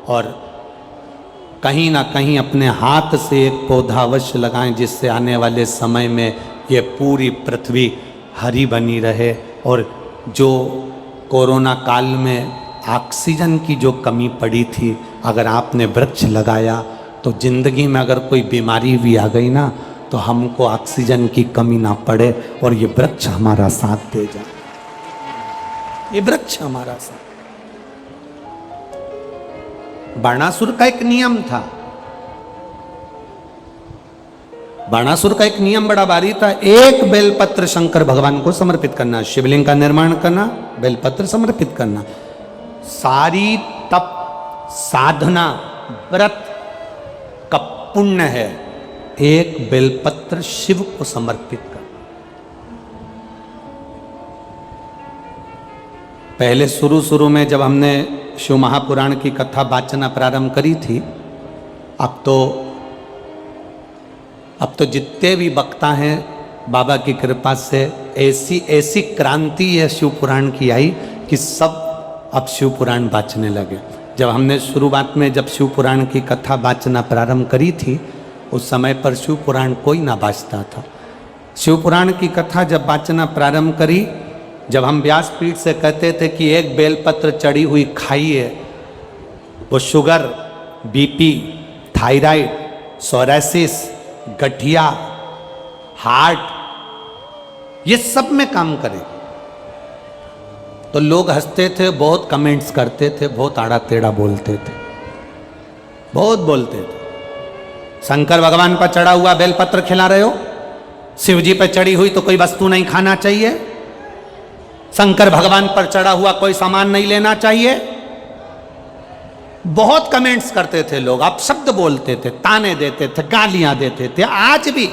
और कहीं ना कहीं अपने हाथ से एक पौधा अवश्य लगाएं, जिससे आने वाले समय में ये पूरी पृथ्वी हरी बनी रहे। और जो कोरोना काल में ऑक्सीजन की जो कमी पड़ी थी, अगर आपने वृक्ष लगाया तो जिंदगी में अगर कोई बीमारी भी आ गई ना तो हमको ऑक्सीजन की कमी ना पड़े और ये वृक्ष हमारा साथ दे जाए, ये वृक्ष हमारा साथ। बाणासुर का एक नियम था, बाणासुर का एक नियम बड़ा भारी था, एक बेलपत्र शंकर भगवान को समर्पित करना, शिवलिंग का निर्माण करना, बेलपत्र समर्पित करना। सारी तप साधना व्रत का पुण्य है एक बेलपत्र शिव को समर्पित कर। पहले शुरू में जब हमने शिव महापुराण की कथा वाचना प्रारंभ करी थी, अब तो जितने भी वक्ता हैं बाबा की कृपा से ऐसी क्रांति है शिव पुराण की आई कि सब अब शिव पुराण वाचने लगे। जब हमने शुरुआत में जब शिव पुराण की कथा वाचना प्रारंभ करी थी, उस समय पर शिव पुराण कोई ना वाचता था। शिव पुराण की कथा जब वाचना प्रारंभ करी, जब हम व्यासपीठ से कहते थे कि एक बेलपत्र चढ़ी हुई खाइए, वो शुगर, बीपी, थायराइड, सोरासिस, गठिया, हार्ट, ये सब में काम करे। तो लोग हंसते थे, बहुत कमेंट्स करते थे, बहुत आड़ा टेढ़ा बोलते थे, बहुत बोलते थे। शंकर भगवान पर चढ़ा हुआ बेलपत्र खिला रहे हो, शिव जी पर चढ़ी हुई तो कोई वस्तु नहीं खाना चाहिए, शंकर भगवान पर चढ़ा हुआ कोई सामान नहीं लेना चाहिए। बहुत कमेंट्स करते थे लोग, आप शब्द बोलते थे, ताने देते थे, गालियां देते थे। आज भी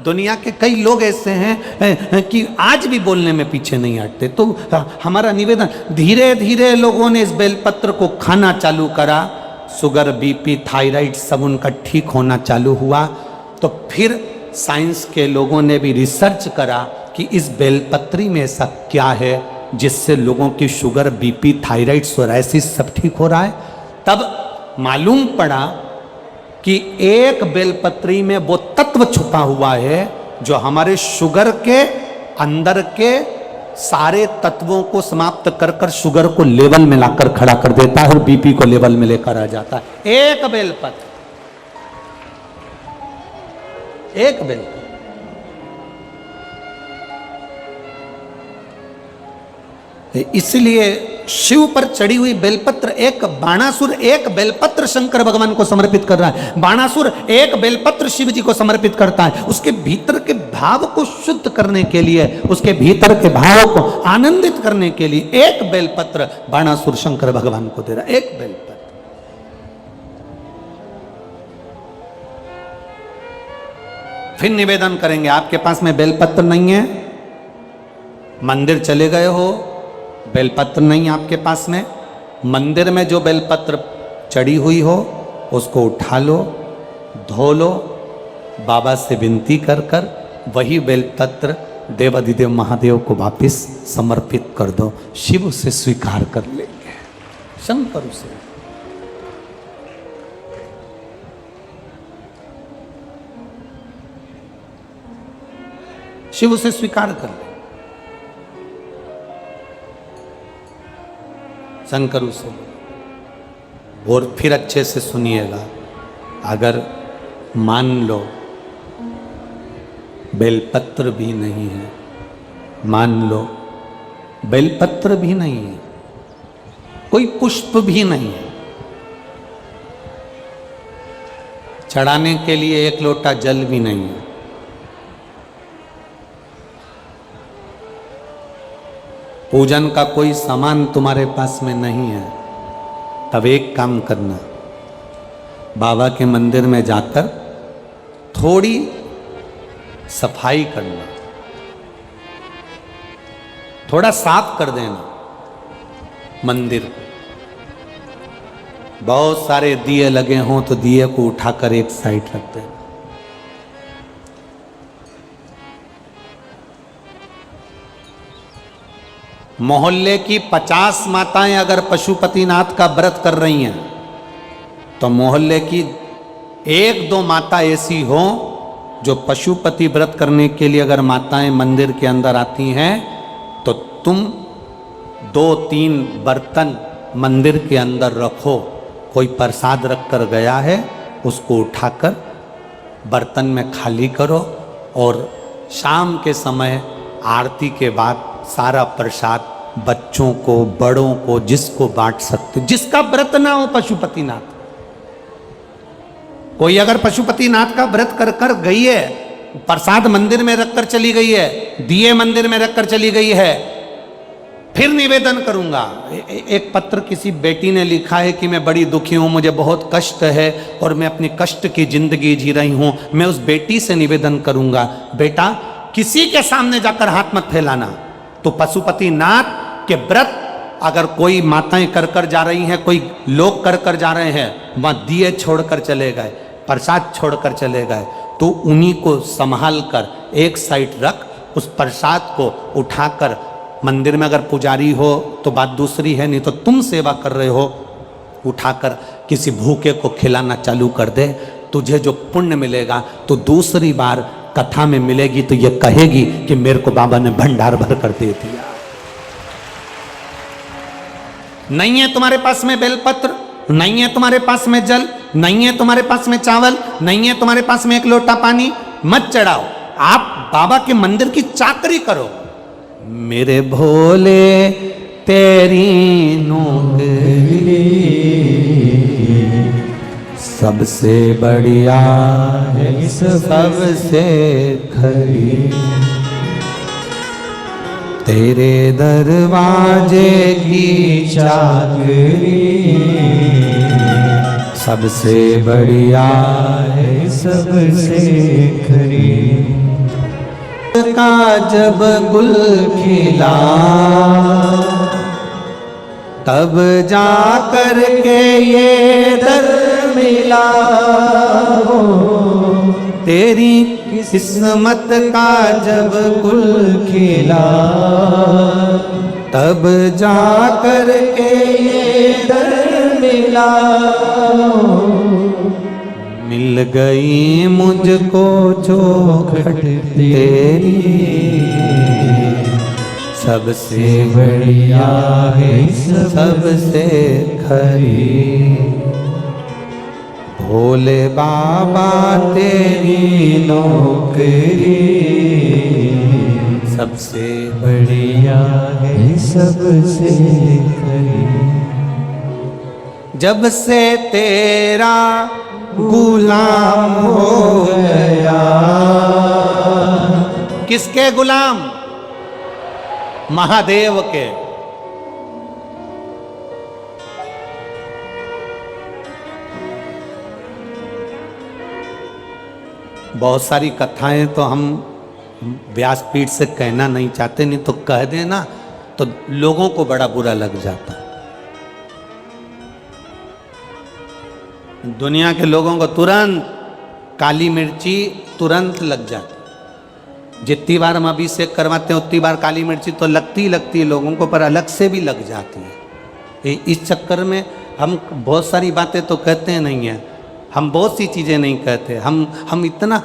दुनिया के कई लोग ऐसे हैं कि आज भी बोलने में पीछे नहीं हटते। तो हमारा निवेदन, धीरे धीरे लोगों ने इस बेलपत्र को खाना चालू करा, शुगर, बीपी, थायराइड सब उनका ठीक होना चालू हुआ। तो फिर साइंस के लोगों ने भी रिसर्च करा कि इस बेलपत्री में ऐसा क्या है जिससे लोगों की शुगर, बीपी, थायराइड, सोराइसिस सब ठीक हो रहा है। तब मालूम पड़ा कि एक बेलपत्री में वो तत्व छुपा हुआ है जो हमारे शुगर के अंदर के सारे तत्वों को समाप्त कर कर शुगर को लेवल में लाकर खड़ा कर देता है और बीपी को लेवल में लेकर आ जाता है। एक बेलपत्र, एक बेलपत्र। इसलिए शिव पर चढ़ी हुई बेलपत्र, एक बाणासुर एक बेलपत्र शंकर भगवान को समर्पित कर रहा है। बाणासुर एक बेलपत्र शिव जी को समर्पित करता है। उसके भीतर के भाव को शुद्ध करने के लिए, उसके भीतर के भाव को आनंदित करने के लिए एक बेलपत्र बाणासुर शंकर भगवान को दे रहा है। एक बेलपत्र। फिर निवेदन करेंगे, आपके पास में बेलपत्र नहीं है, मंदिर चले गए हो, बेलपत्र नहीं आपके पास में, मंदिर में जो बेलपत्र चढ़ी हुई हो उसको उठा लो, धो लो, बाबा से विनती कर कर वही बेलपत्र देवाधिदेव महादेव को वापिस समर्पित कर दो। शिव उसे स्वीकार कर लेंगे, शंकर उसे। शिव उसे स्वीकार कर ले, शंकर उसे। और फिर अच्छे से सुनिएगा, अगर मान लो बेलपत्र भी नहीं है, मान लो बेलपत्र भी नहीं है, कोई पुष्प भी नहीं है, चढ़ाने के लिए एक लोटा जल भी नहीं है, पूजन का कोई सामान तुम्हारे पास में नहीं है, तब एक काम करना, बाबा के मंदिर में जाकर थोड़ी सफाई करना, थोड़ा साफ कर देना मंदिर को। बहुत सारे दिए लगे हों तो दिए को उठाकर एक साइड रख देना। मोहल्ले की 50 माताएं अगर पशुपतिनाथ का व्रत कर रही हैं तो मोहल्ले की 1-2 माता ऐसी हो जो पशुपति व्रत करने के लिए अगर माताएं मंदिर के अंदर आती हैं तो तुम 2-3 बर्तन मंदिर के अंदर रखो। कोई प्रसाद रख कर गया है उसको उठाकर बर्तन में खाली करो और शाम के समय आरती के बाद सारा प्रसाद बच्चों को, बड़ों को, जिसको बांट सकते, जिसका व्रत ना हो पशुपतिनाथ। कोई अगर पशुपतिनाथ का व्रत कर कर गई है, प्रसाद मंदिर में रखकर चली गई है, दिए मंदिर में रखकर चली गई है, फिर निवेदन करूंगा। एक पत्र किसी बेटी ने लिखा है कि मैं बड़ी दुखी हूं, मुझे बहुत कष्ट है और मैं अपनी कष्ट की जिंदगी जी रही हूं। मैं उस बेटी से निवेदन करूंगा, बेटा किसी के सामने जाकर हाथ मत फैलाना। तो पशुपतिनाथ के व्रत अगर कोई माताएं कर कर जा रही हैं, कोई लोग कर कर जा रहे हैं, वहां दिए छोड़कर चले गए, प्रसाद छोड़कर चले गए, तो उन्हीं को संभाल कर एक साइड रख, उस प्रसाद को उठाकर मंदिर में अगर पुजारी हो तो बात दूसरी है, नहीं तो तुम सेवा कर रहे हो, उठाकर किसी भूखे को खिलाना चालू कर दे। तुझे जो पुण्य मिलेगा तो दूसरी बार कथा में मिलेगी तो ये कहेगी कि मेरे को बाबा ने भंडार भर कर दे दिया। नहीं है तुम्हारे पास में बेलपत्र, नहीं है तुम्हारे पास में जल, नहीं है तुम्हारे पास में चावल, नहीं है तुम्हारे पास में एक लोटा पानी, मत चढ़ाओ। आप बाबा के मंदिर की चाकरी करो। मेरे भोले तेरी नौकरी सबसे बढ़िया है, सबसे खरी, तेरे दरवाजे की चाकरी सबसे बढ़िया है, सबसे खरी। का जब गुल खिला तब जा कर के ये दर मिला, तेरी किस्मत का जब गुल खिला तब जा कर के ये दर मिला। मिल गई मुझको चौखट तेरी सबसे बढ़िया है सबसे खरी। भोले बाबा तेरी नौकरी सबसे बढ़िया है सबसे खरी। जब से तेरा गुलाम हो गया। किसके गुलाम? महादेव के। बहुत सारी कथाएं तो हम व्यासपीठ से कहना नहीं चाहते, नहीं तो कह देना तो लोगों को बड़ा बुरा लग जाता। दुनिया के लोगों को तुरंत काली मिर्ची तुरंत लग जाती। जितनी बार हम अभिषेक करवाते हैं उतनी बार काली मिर्ची तो लगती है लोगों को, पर अलग से भी लग जाती है। इस चक्कर में हम बहुत सारी बातें तो कहते हैं नहीं है, हम बहुत सी चीज़ें नहीं कहते। हम इतना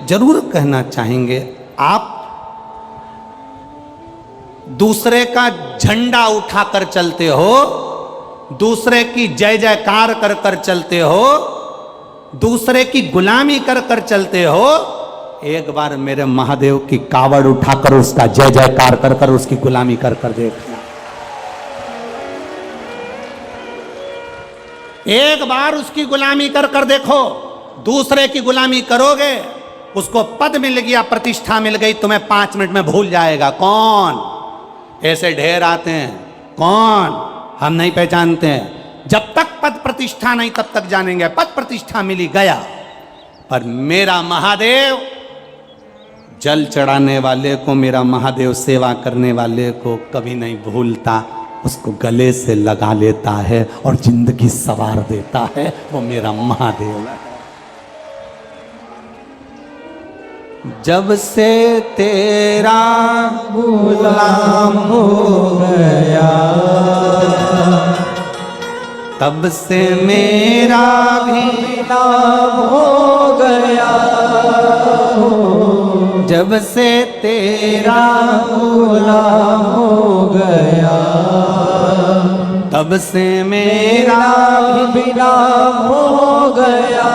जरूर कहना चाहेंगे, आप दूसरे का झंडा उठाकर चलते हो, दूसरे की जय जयकार कर कर चलते हो, दूसरे की गुलामी कर कर चलते हो। एक बार मेरे महादेव की कावड़ उठाकर उसका जय जयकार कर कर उसकी गुलामी कर कर देखना। एक बार उसकी गुलामी कर कर देखो। दूसरे की गुलामी करोगे, उसको पद मिल गया, प्रतिष्ठा मिल गई, तुम्हें 5 मिनट में भूल जाएगा। कौन? ऐसे ढेर आते हैं, कौन? हम नहीं पहचानते हैं। जब तक पद प्रतिष्ठा नहीं तब तक जानेंगे। पद प्रतिष्ठा मिली गया। पर मेरा महादेव जल चढ़ाने वाले को, मेरा महादेव सेवा करने वाले को कभी नहीं भूलता, उसको गले से लगा लेता है और जिंदगी सवार देता है। वो मेरा महादेव है। जब से तेरा गुलाम हो गया, तब से मेरा भी नाम हो गया। जब से तेरा गुलाम हो गया, तब से मेरा भी नाम हो गया।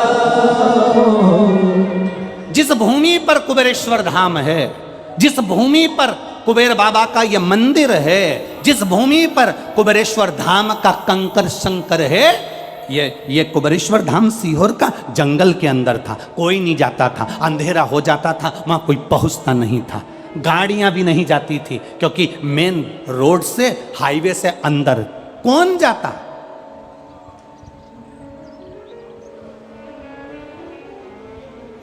जिस भूमि पर कुबेरेश्वर धाम है, जिस भूमि पर कुबेर बाबा का यह मंदिर है, जिस भूमि पर कुबेरेश्वर धाम का कंकर शंकर है, ये कुबेरेश्वर धाम सीहोर का जंगल के अंदर था। कोई नहीं जाता था, अंधेरा हो जाता था, वहां कोई पहुंचता नहीं था, गाड़ियां भी नहीं जाती थी, क्योंकि मेन रोड से, हाईवे से अंदर कौन जाता।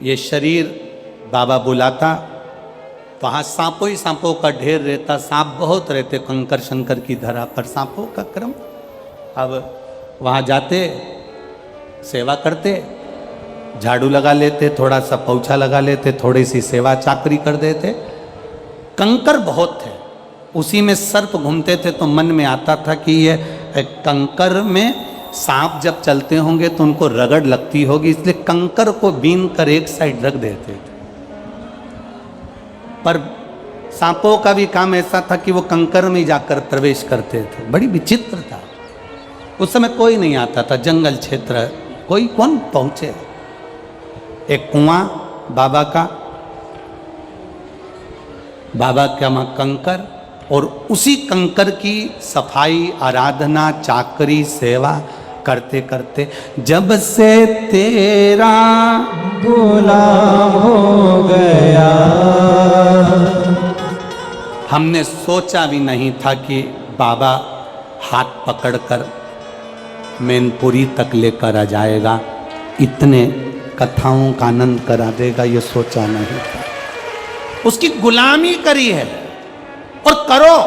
ये शरीर बाबा बुलाता, वहां सांपों ही सांपों का ढेर रहता, सांप बहुत रहते कंकर शंकर की धरा पर, सांपों का क्रम। अब वहां जाते, सेवा करते, झाड़ू लगा लेते, थोड़ा सा पोछा लगा लेते, थोड़ी सी सेवा चाकरी कर देते। कंकर बहुत थे, उसी में सर्प घूमते थे, तो मन में आता था कि ये कंकर में सांप जब चलते होंगे तो उनको रगड़ लगती होगी, इसलिए कंकर को बीन कर एक साइड रख देते थे। पर सांपों का भी काम ऐसा था कि वो कंकर में जाकर प्रवेश करते थे। बड़ी विचित्र था। उस समय कोई नहीं आता था, जंगल क्षेत्र, कोई कौन पहुंचे। एक कुआं बाबा का, बाबा का वहां कंकर, और उसी कंकर की सफाई, आराधना, चाकरी, सेवा करते करते जब से तेरा गुलाम हो गया। हमने सोचा भी नहीं था कि बाबा हाथ पकड़कर मैनपुरी तक लेकर आ जाएगा, इतने कथाओं का आनंद करा देगा, ये सोचा नहीं था। उसकी गुलामी करी है, और करो।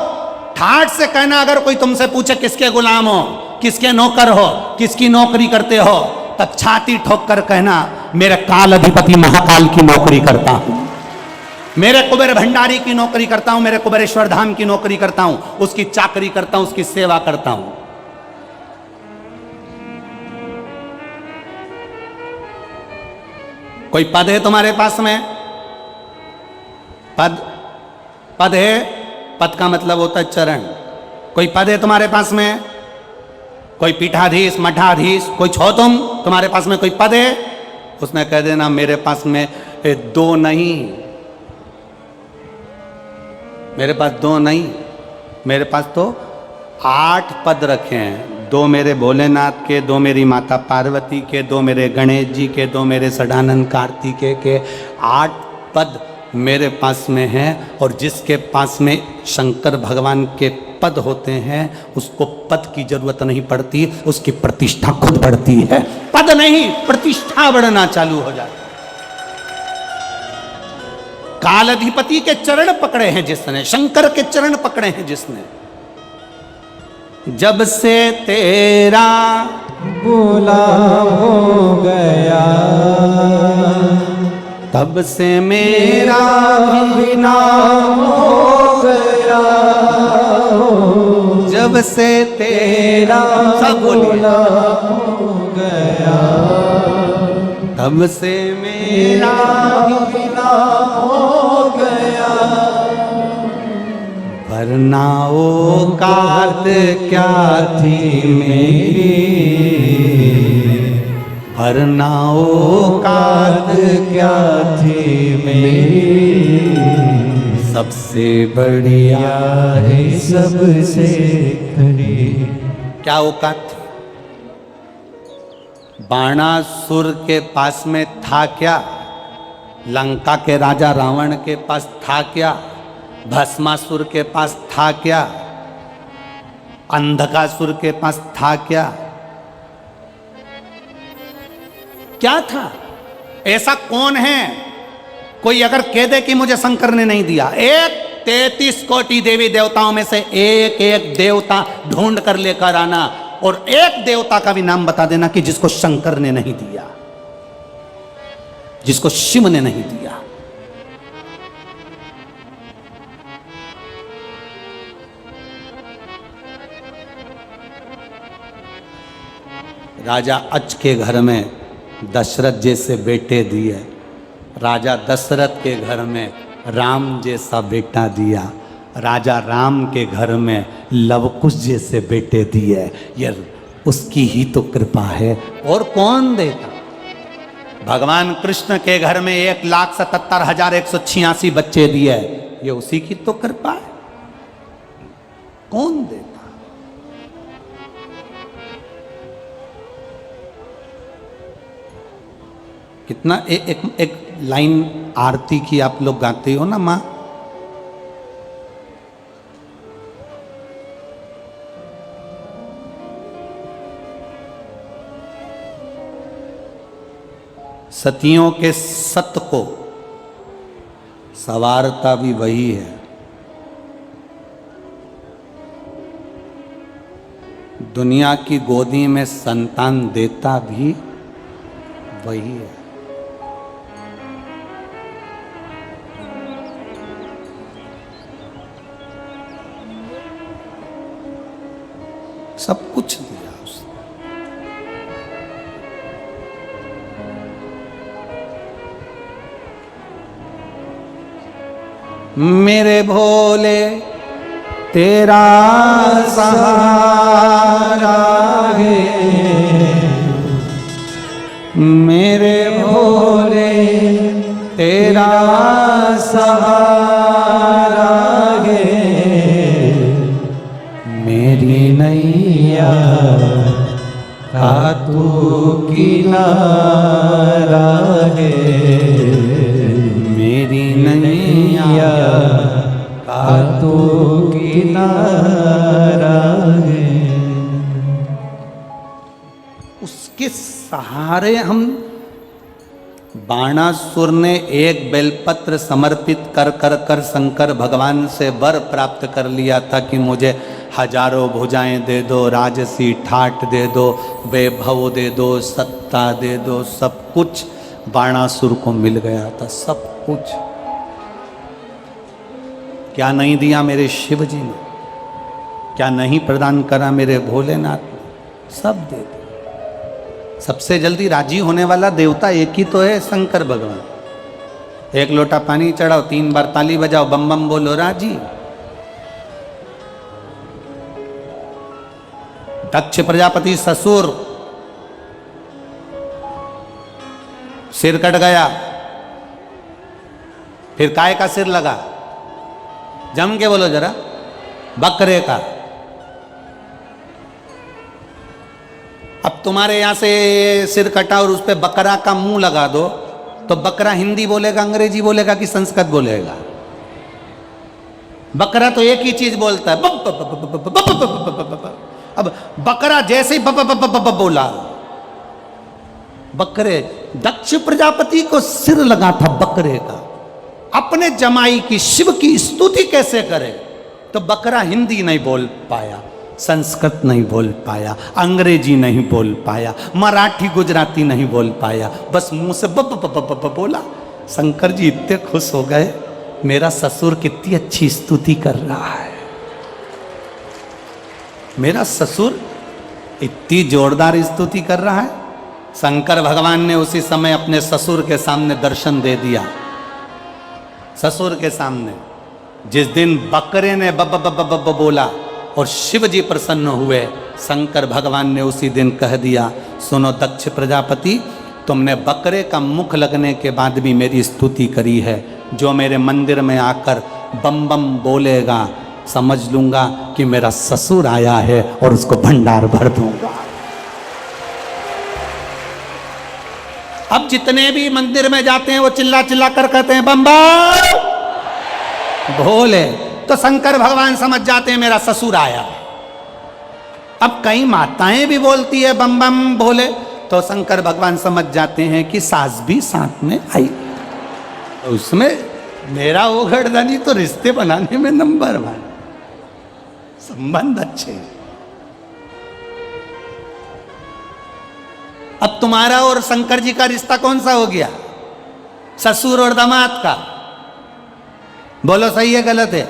ठाठ से कहना, अगर कोई तुमसे पूछे किसके गुलाम हो, किसके नौकर हो, किसकी नौकरी करते हो, तब छाती ठोक कर कहना, मेरे काल अधिपति महाकाल की नौकरी करता हूं, मेरे कुबेर भंडारी की नौकरी करता हूं, मेरे कुबेरेश्वर धाम की नौकरी करता हूं, उसकी चाकरी करता हूं, उसकी सेवा करता हूं। कोई पद है तुम्हारे पास में? पद है, पद का मतलब होता है चरण। कोई पद है तुम्हारे पास में? कोई पीठाधीश, मठाधीश, कोई छो तुम्हारे पास में कोई पद है? उसने कह देना मेरे पास में 2 नहीं, मेरे पास 2 नहीं, मेरे पास तो 8 पद रखे हैं। 2 मेरे भोलेनाथ के, 2 मेरी माता पार्वती के, 2 मेरे गणेश जी के, 2 मेरे सदानंद कार्तिकेय के, 8 पद मेरे पास में हैं। और जिसके पास में शंकर भगवान के पद होते हैं उसको पद की जरूरत नहीं पड़ती, उसकी प्रतिष्ठा खुद बढ़ती है। पद नहीं, प्रतिष्ठा बढ़ना चालू हो जाती। कालाधिपति के चरण पकड़े हैं जिसने, शंकर के चरण पकड़े हैं जिसने, जब से तेरा बोला हो गया तब से मेरा भी नाम हो गया, जब से तेरा सब बोला हो गया तब से मेरा भी नाम हो गया। वरना औकात क्या थी मेरी, वरना औकात क्या थी मेरी, सबसे बढ़िया है सबसे खरी। क्या औकात थी? बाणासुर के पास में था क्या? लंका के राजा रावण के पास था क्या? भस्मासुर के पास था क्या? अंधकासुर के पास था क्या? क्या था? ऐसा कौन है? कोई अगर कह दे कि मुझे शंकर ने नहीं दिया, एक 33 कोटि देवी देवताओं में से एक एक देवता ढूंढ कर लेकर आना और एक देवता का भी नाम बता देना कि जिसको शंकर ने नहीं दिया, जिसको शिव ने नहीं दिया। राजा अच के घर में दशरथ जैसे बेटे दिए, राजा दशरथ के घर में राम जैसा बेटा दिया, राजा राम के घर में लवकुश जैसे बेटे दिए। ये उसकी ही तो कृपा है, और कौन देता? भगवान कृष्ण के घर में 1,77,186 बच्चे दिए, ये उसी की तो कृपा है। कौन देता? कितना एक लाइन आरती की आप लोग गाते हो ना, माँ, सतियों के सत को सवारता भी वही है, दुनिया की गोदी में संतान देता भी वही है। सब कुछ दिया उसने। मेरे भोले तेरा सहारा है, मेरे भोले तेरा सहारा है, मेरी नैया का तू किनारा है, मेरी नैया का तू किनारा है। उसके सहारे हम, बाणासुर ने एक बेलपत्र समर्पित कर कर कर शंकर भगवान से वर प्राप्त कर लिया था कि मुझे हजारों भुजाएं दे दो, राजसी ठाट दे दो, वैभव दे दो, सत्ता दे दो। सब कुछ बाणासुर को मिल गया था, सब कुछ। क्या नहीं दिया मेरे शिव जी ने? क्या नहीं प्रदान करा मेरे भोलेनाथ ने? सब दे दिया। सबसे जल्दी राजी होने वाला देवता एक ही तो है, शंकर भगवान। एक लोटा पानी चढ़ाओ, 3 बार ताली बजाओ, बम बम बोलो, राजी। दक्ष प्रजापति ससुर, सिर कट गया, फिर काय का सिर लगा? जम के बोलो जरा, बकरे का। अब तुम्हारे यहां से सिर कटा और उस पे बकरा का मुंह लगा दो, तो बकरा हिंदी बोलेगा, अंग्रेजी बोलेगा कि संस्कृत बोलेगा? बकरा तो एक ही चीज बोलता है, अब बकरा जैसे ही बोला, बकरे, दक्ष प्रजापति को सिर लगा था बकरे का, अपने जमाई की, शिव की स्तुति कैसे करे? तो बकरा हिंदी नहीं बोल पाया, संस्कृत नहीं बोल पाया, अंग्रेजी नहीं बोल पाया, मराठी गुजराती नहीं बोल पाया, बस मुंह से बोला। शंकर जी इतने खुश हो गए, मेरा ससुर कितनी अच्छी स्तुति कर रहा है, मेरा ससुर इतनी जोरदार स्तुति कर रहा है। शंकर भगवान ने उसी समय अपने ससुर के सामने दर्शन दे दिया। ससुर के सामने जिस दिन बकरे ने बब बोला और शिव जी प्रसन्न हुए, शंकर भगवान ने उसी दिन कह दिया, सुनो दक्ष प्रजापति, तुमने बकरे का मुख लगने के बाद भी मेरी स्तुति करी है, जो मेरे मंदिर में आकर बम बम बोलेगा, समझ लूंगा कि मेरा ससुर आया है और उसको भंडार भर दूंगा। अब जितने भी मंदिर में जाते हैं वो चिल्ला चिल्ला कर कहते हैं बम बम भोले, तो शंकर भगवान समझ जाते हैं मेरा ससुर आया। अब कई माताएं भी बोलती है बम बम भोले, तो शंकर भगवान समझ जाते हैं कि सास भी साथ में आई। तो उसमें मेरा वो गर्दनी तो रिश्ते बनाने में नंबर 1, संबंध अच्छे। अब तुम्हारा और शंकर जी का रिश्ता कौन सा हो गया? ससुर और दामाद का। बोलो सही है गलत है?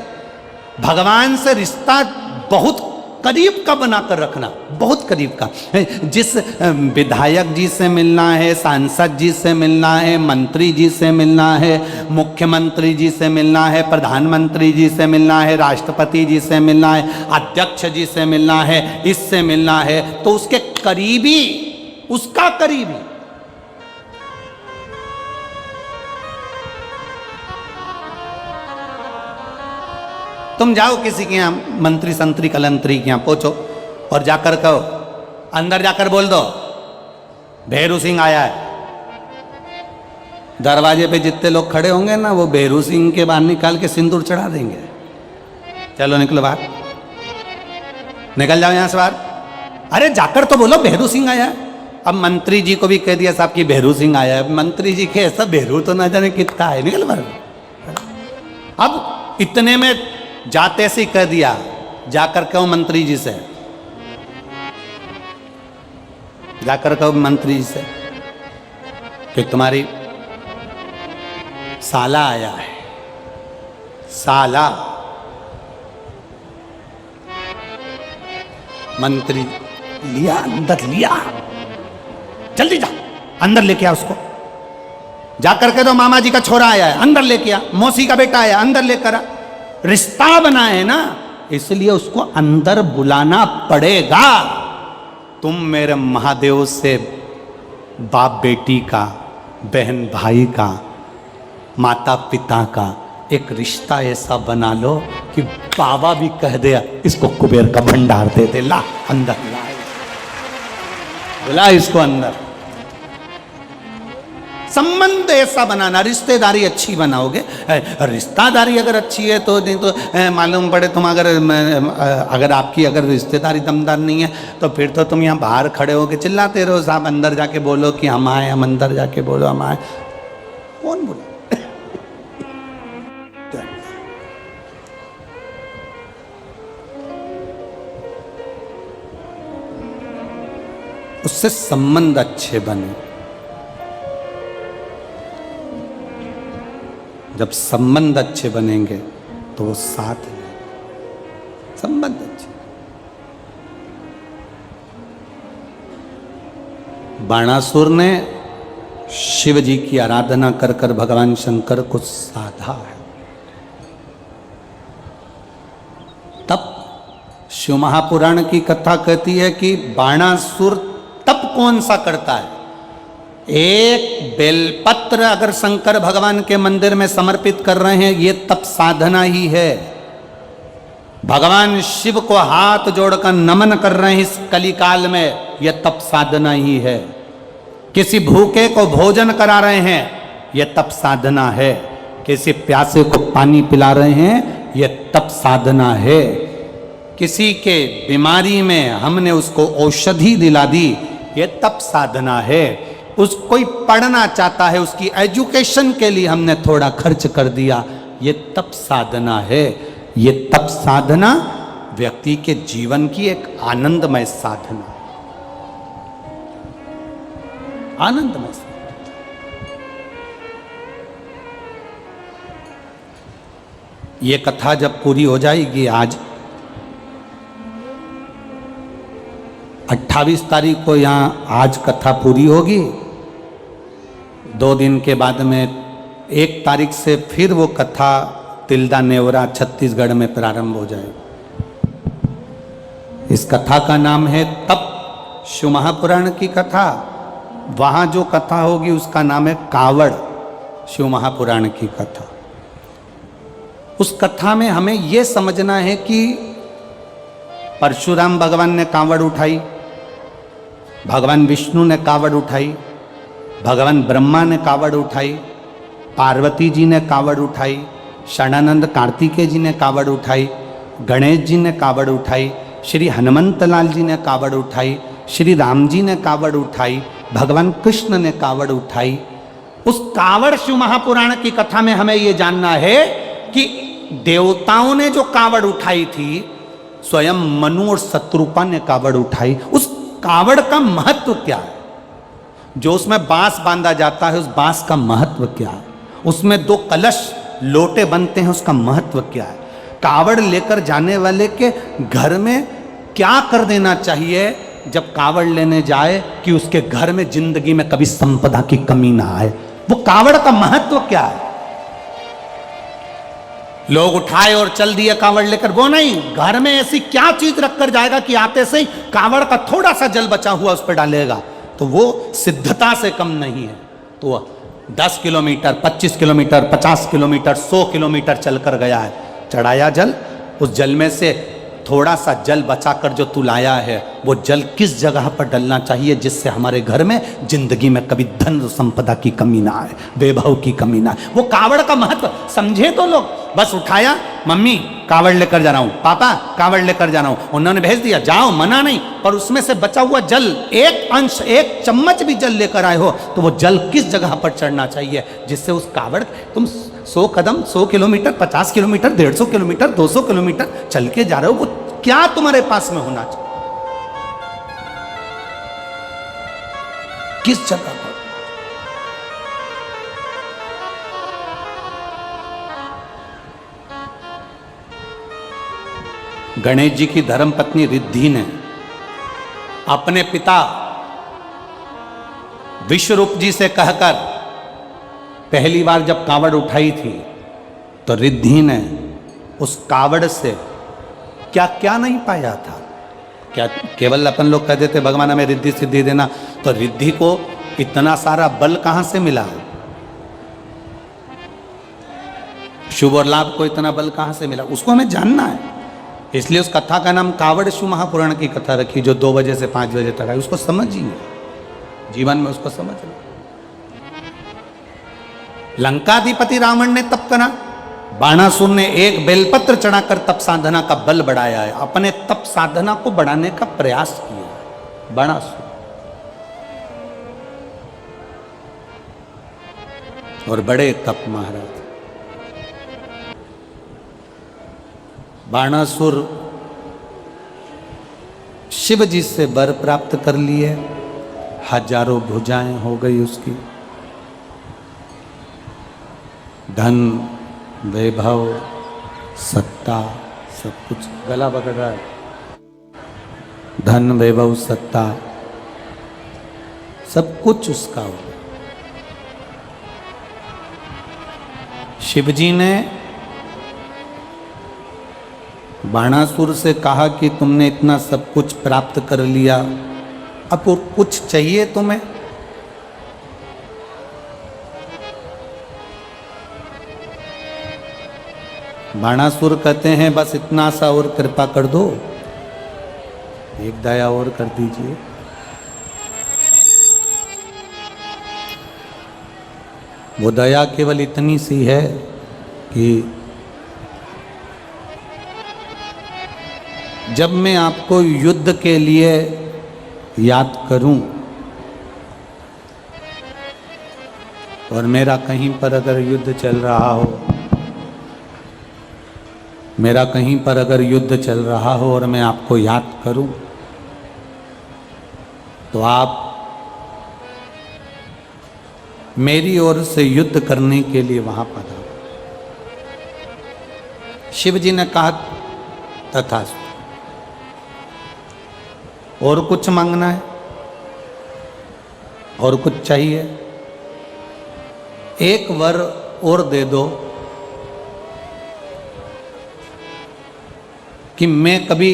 भगवान से रिश्ता बहुत करीब का बनाकर रखना, बहुत करीब का। जिस विधायक जी से मिलना है, सांसद जी से मिलना है, मंत्री जी से मिलना है, मुख्यमंत्री जी से मिलना है, प्रधानमंत्री जी से मिलना है, राष्ट्रपति जी से मिलना है, अध्यक्ष जी से मिलना है, इससे मिलना है, तो उसके करीबी, उसका करीबी। तुम जाओ किसी के यहाँ, मंत्री संतरी कलंतरी के यहाँ पहुंचो और जाकर कहो, अंदर जाकर बोल दो भेरू सिंह आया है। दरवाजे पे जितने लोग खड़े होंगे ना, वो भेरू सिंह के बाहर निकाल के सिंदूर चढ़ा देंगे। चलो निकलो बाहर, निकल जाओ यहां से बाहर। अरे जाकर तो बोलो भेरू सिंह आया है। अब मंत्री जी को भी कह दिया साहब कि भेरू सिंह आया है। मंत्री जी के ऐसा भेरू तो ना जाने कितना है, निकल बाहर। अब इतने में जाते से कह दिया, जाकर कहो मंत्री जी से, जाकर कहो मंत्री जी से कि तुम्हारी साला आया है। साला मंत्री लिया, अंदर लिया, जल्दी जा अंदर लेके आ उसको। जाकर कह दो मामा जी का छोरा आया है, अंदर लेके आ। मौसी का बेटा आया, अंदर लेकर आ। रिश्ता बना है ना, इसलिए उसको अंदर बुलाना पड़ेगा। तुम मेरे महादेव से बाप बेटी का, बहन भाई का, माता पिता का एक रिश्ता ऐसा बना लो कि बाबा भी कह दे इसको कुबेर का भंडार दे दे, ला अंदर, ला बुला इसको अंदर। संबंध ऐसा बनाना, रिश्तेदारी अच्छी बनाओगे। रिश्तेदारी अगर अच्छी है तो नहीं तो मालूम पड़े तुम अगर आपकी अगर रिश्तेदारी दमदार नहीं है तो फिर तो तुम यहाँ बाहर खड़े होके चिल्लाते रहो साहब अंदर जाके बोलो कि हम आए, हम अंदर जाके बोलो हम आए। कौन बोला? उससे संबंध अच्छे बने। जब संबंध अच्छे बनेंगे तो वो साथ में, संबंध अच्छे। बाणासुर ने शिव जी की आराधना कर कर भगवान शंकर को साधा है। तब शिव महापुराण की कथा कहती है कि बाणासुर तप कौन सा करता है। एक बेलपत्र अगर शंकर भगवान के मंदिर में समर्पित कर रहे हैं, ये तप साधना ही है। भगवान शिव को हाथ जोड़कर नमन कर रहे हैं इस कलिकाल में, यह तप साधना ही है। किसी भूखे को भोजन करा रहे हैं, यह तप साधना है। किसी प्यासे को पानी पिला रहे हैं, यह तप साधना है। किसी के बीमारी में हमने उसको औषधि दिला दी, यह तप साधना है। कोई पढ़ना चाहता है, उसकी एजुकेशन के लिए हमने थोड़ा खर्च कर दिया, यह तप साधना है। यह तप साधना व्यक्ति के जीवन की एक आनंदमय साधना, आनंदमय साधना। यह कथा जब पूरी हो जाएगी, आज 28 तारीख को यहाँ आज कथा पूरी होगी। 2 दिन के बाद में 1 तारीख से फिर वो कथा तिल्दा नेवरा छत्तीसगढ़ में प्रारंभ हो जाएगी। इस कथा का नाम है तप, शिव महापुराण की कथा। वहाँ जो कथा होगी उसका नाम है कावड़, शिव महापुराण की कथा। उस कथा में हमें यह समझना है कि परशुराम भगवान ने कावड़ उठाई, भगवान विष्णु ने कावड़ उठाई, भगवान ब्रह्मा ने कावड़ उठाई, पार्वती जी ने कावड़ उठाई, षणानंद कार्तिकेय जी ने कावड़ उठाई, गणेश जी ने कावड़ उठाई, श्री हनुमंत लाल जी ने कावड़ उठाई, श्री राम जी ने कावड़ उठाई, भगवान कृष्ण ने कावड़ उठाई। उस कावड़ शिव महापुराण की कथा में हमें यह जानना है कि देवताओं ने जो कावड़ उठाई थी, स्वयं मनु और शत्रुपा ने कावड़ उठाई। उस कावड़ का महत्व क्या है? जो उसमें बांस बांधा जाता है, उस बांस का महत्व क्या है? उसमें 2 कलश लोटे बनते हैं, उसका महत्व क्या है? कावड़ लेकर जाने वाले के घर में क्या कर देना चाहिए जब कावड़ लेने जाए कि उसके घर में जिंदगी में कभी संपदा की कमी ना आए? वो कावड़ का महत्व क्या है? लोग उठाए और चल दिए कावड़ लेकर, वो नहीं। घर में ऐसी क्या चीज रखकर जाएगा कि आते से ही कावड़ का थोड़ा सा जल बचा हुआ उस पर डालेगा, तो वो सिद्धता से कम नहीं है। तो 10 किलोमीटर, 25 किलोमीटर, 50 किलोमीटर, 100 किलोमीटर चलकर गया है, चढ़ाया जल। उस जल में से थोड़ा सा जल बचाकर जो तू लाया है, वो जल किस जगह पर डलना चाहिए जिससे हमारे घर में जिंदगी में कभी धन संपदा की कमी ना आए, वैभव की कमी ना आए। वो कावड़ का महत्व समझे तो लोग। बस उठाया, मम्मी कावड़ लेकर जा रहा हूं, पापा कावड़ लेकर जा रहा हूं, उन्होंने भेज दिया, जाओ, मना नहीं। पर उसमें से बचा हुआ जल, एक अंश, एक चम्मच भी जल लेकर आए हो, तो वो जल किस जगह पर चढ़ना चाहिए जिससे उस कावड़, तुम 100 कदम, 100 किलोमीटर, 50 किलोमीटर, 150 किलोमीटर, 200 किलोमीटर चल के जा रहे हो, वो क्या तुम्हारे पास में होना चाहिए? किस जगह पर? गणेश जी की धर्मपत्नी रिद्धि ने अपने पिता विश्वरूप जी से कहकर पहली बार जब कावड़ उठाई थी, तो रिद्धि ने उस कावड़ से क्या क्या नहीं पाया था। क्या केवल अपन लोग कह देते भगवान हमें रिद्धि सिद्धि देना, तो रिद्धि को इतना सारा बल कहां से मिला? शुभ और लाभ को इतना बल कहां से मिला, उसको हमें जानना है। इसलिए उस कथा का नाम कावड़ शिव महापुराण की कथा रखी, जो 2 बजे से 5 बजे तक है। उसको समझिए, जीवन में उसको समझ लो। लंकाधिपति रावण ने तप करा, बाणासुर ने एक बेलपत्र चढ़ाकर तप साधना का बल बढ़ाया है, अपने तप साधना को बढ़ाने का प्रयास किया है बाणासुर। और बड़े तप महाराज बाणासुर शिव जी से वर प्राप्त कर लिए, हजारों भुजाएं हो गई उसकी, धन वैभव सत्ता सब कुछ। गला पकड़ रहा है। धन वैभव सत्ता सब कुछ उसका हो गया। शिवजी ने बाणासुर से कहा कि तुमने इतना सब कुछ प्राप्त कर लिया, अब और कुछ चाहिए तुम्हें? बाणासुर कहते हैं बस इतना सा और कृपा कर दो, एक दया और कर दीजिए। वो दया केवल इतनी सी है कि जब मैं आपको युद्ध के लिए याद करूं और मेरा कहीं पर अगर युद्ध चल रहा हो, मेरा कहीं पर अगर युद्ध चल रहा हो और मैं आपको याद करूं, तो आप मेरी ओर से युद्ध करने के लिए वहां पधारो। शिव जी ने कहा तथास्तु। और कुछ मांगना है? और कुछ चाहिए? एक वर और दे दो कि मैं कभी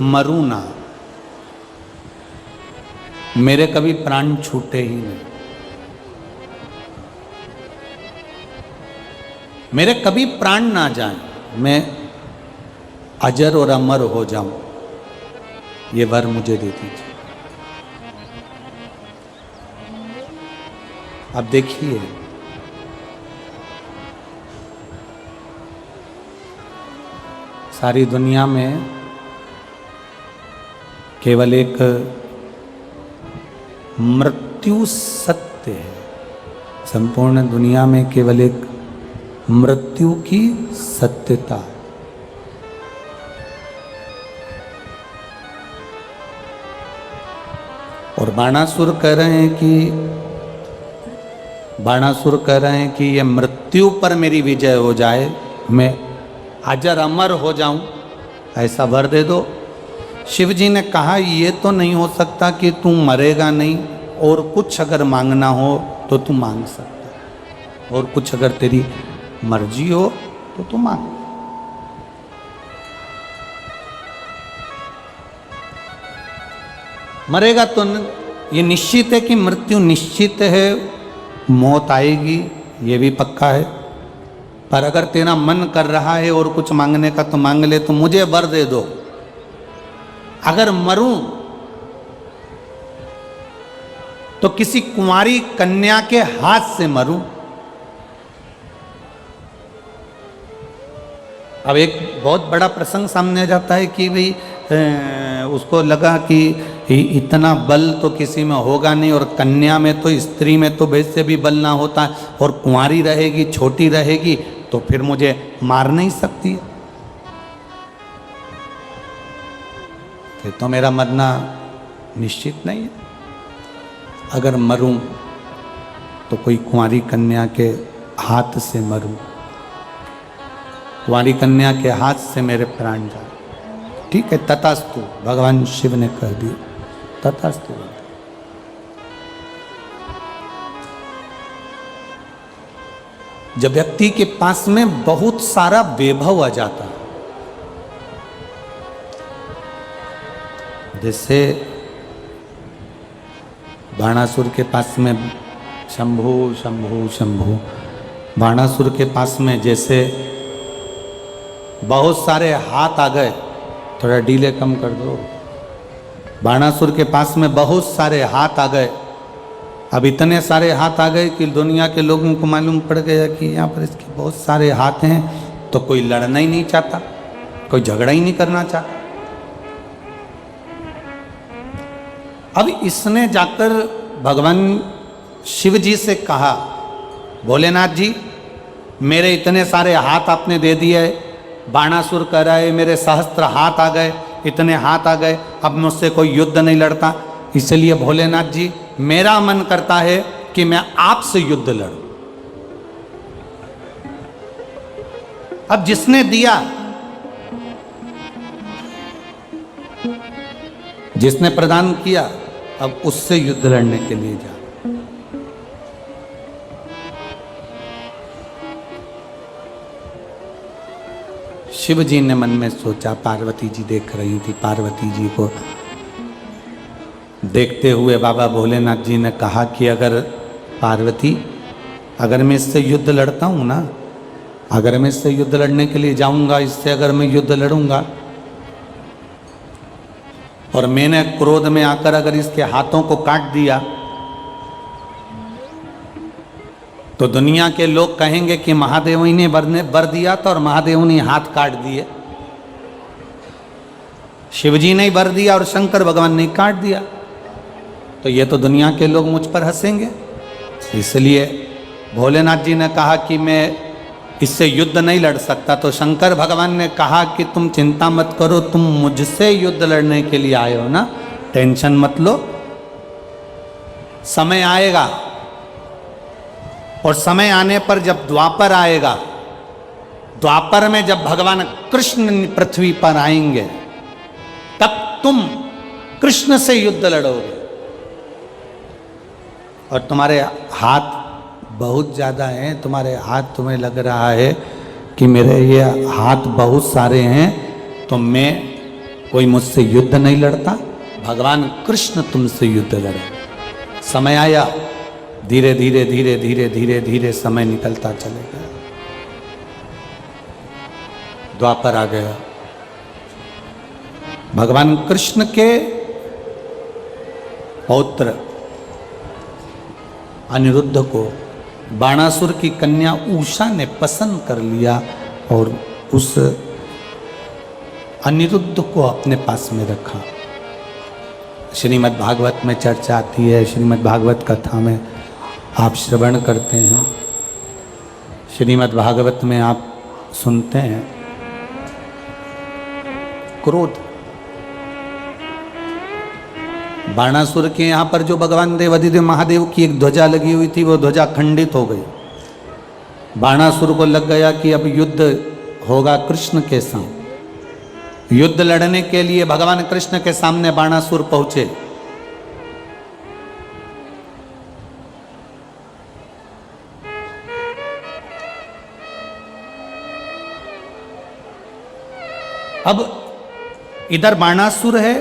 मरूं ना, मेरे कभी प्राण छूटे ही नहीं, मेरे कभी प्राण ना जाएं, मैं अजर और अमर हो जाऊं, ये वर मुझे दे दीजिए। अब देखिए, सारी दुनिया में केवल एक मृत्यु सत्य है, संपूर्ण दुनिया में केवल एक मृत्यु की सत्यता है। और बाणासुर कह रहे हैं कि ये मृत्यु पर मेरी विजय हो जाए, मैं अजर अमर हो जाऊं, ऐसा वर दे दो। शिव जी ने कहा ये तो नहीं हो सकता कि तू मरेगा नहीं, और कुछ अगर मांगना हो तो तू मांग सकता, और कुछ अगर तेरी मर्जी हो तो तू मांग। मरेगा तो ये निश्चित है कि मृत्यु निश्चित है, मौत आएगी, ये भी पक्का है। पर अगर तेरा मन कर रहा है और कुछ मांगने का तो मांग ले, तो मुझे वर दे दो, अगर मरूं तो किसी कुंवारी कन्या के हाथ से मरूं। अब एक बहुत बड़ा प्रसंग सामने आ जाता है कि भाई उसको लगा कि इतना बल तो किसी में होगा नहीं, और कन्या में तो, स्त्री में तो वैसे भी बल ना होता, और कुंवारी रहेगी, छोटी रहेगी, तो फिर मुझे मार नहीं सकती, फिर तो मेरा मरना निश्चित नहीं है। अगर मरूं तो कोई कुंवारी कन्या के हाथ से मरूं, कुंवारी कन्या के हाथ से मेरे प्राण जाए। ठीक है, तथास्तु, भगवान शिव ने कह दिया, तथास्तु। जब व्यक्ति के पास में बहुत सारा वैभव आ जाता, जैसे बाणासुर के पास में शंभु शंभु शंभु, बाणासुर के पास में जैसे बहुत सारे हाथ आ गए, थोड़ा डीले कम कर दो। बाणासुर के पास में बहुत सारे हाथ आ गए। अब इतने सारे हाथ आ गए कि दुनिया के लोगों को मालूम पड़ गया कि यहाँ पर इसके बहुत सारे हाथ हैं, तो कोई लड़ना ही नहीं चाहता, कोई झगड़ा ही नहीं करना चाहता। अब इसने जाकर भगवान शिव जी से कहा, भोलेनाथ जी, मेरे इतने सारे हाथ आपने दे दिए, बाणासुर कह रहा है मेरे सहस्त्र हाथ आ गए, इतने हाथ आ गए, अब मुझसे कोई युद्ध नहीं लड़ता, इसलिए भोलेनाथ जी मेरा मन करता है कि मैं आपसे युद्ध लड़ूं। अब जिसने दिया, जिसने प्रदान किया, अब उससे युद्ध लड़ने के लिए जा। शिव जी ने मन में सोचा, पार्वती जी देख रही थी, पार्वती जी को देखते हुए बाबा भोलेनाथ जी ने कहा कि अगर पार्वती, अगर मैं इससे युद्ध लड़ता हूँ ना, अगर मैं इससे युद्ध लड़ने के लिए जाऊंगा, इससे अगर मैं युद्ध लड़ूंगा और मैंने क्रोध में आकर अगर इसके हाथों को काट दिया तो दुनिया के लोग कहेंगे कि महादेव ही ने बर दिया था और महादेव ने हाथ काट दिए। शिवजी ने बर दिया और शंकर भगवान ने काट दिया, तो ये तो दुनिया के लोग मुझ पर हंसेंगे। इसलिए भोलेनाथ जी ने कहा कि मैं इससे युद्ध नहीं लड़ सकता। तो शंकर भगवान ने कहा कि तुम चिंता मत करो, तुम मुझसे युद्ध लड़ने के लिए आए हो ना, टेंशन मत लो, समय आएगा और समय आने पर जब द्वापर आएगा, द्वापर में जब भगवान कृष्ण पृथ्वी पर आएंगे तब तुम कृष्ण से युद्ध लड़ोगे और तुम्हारे हाथ बहुत ज़्यादा हैं, तुम्हारे हाथ तुम्हें लग रहा है कि मेरे ये हाथ बहुत सारे हैं तो मैं कोई मुझसे युद्ध नहीं लड़ता, भगवान कृष्ण तुमसे युद्ध लड़े। समय आया, धीरे धीरे धीरे धीरे धीरे धीरे समय निकलता चलेगा, द्वापर आ गया। भगवान कृष्ण के पौत्र अनिरुद्ध को बाणासुर की कन्या उषा ने पसंद कर लिया और उस अनिरुद्ध को अपने पास में रखा। श्रीमद् भागवत में चर्चा आती है, श्रीमद् भागवत कथा में आप श्रवण करते हैं, श्रीमद् भागवत में आप सुनते हैं क्रोध। बाणासुर के यहाँ पर जो भगवान देवाधिदेव महादेव की एक ध्वजा लगी हुई थी, वो ध्वजा खंडित हो गई। बाणासुर को लग गया कि अब युद्ध होगा कृष्ण के साथ। युद्ध लड़ने के लिए भगवान कृष्ण के सामने बाणासुर पहुंचे। अब इधर बाणासुर है,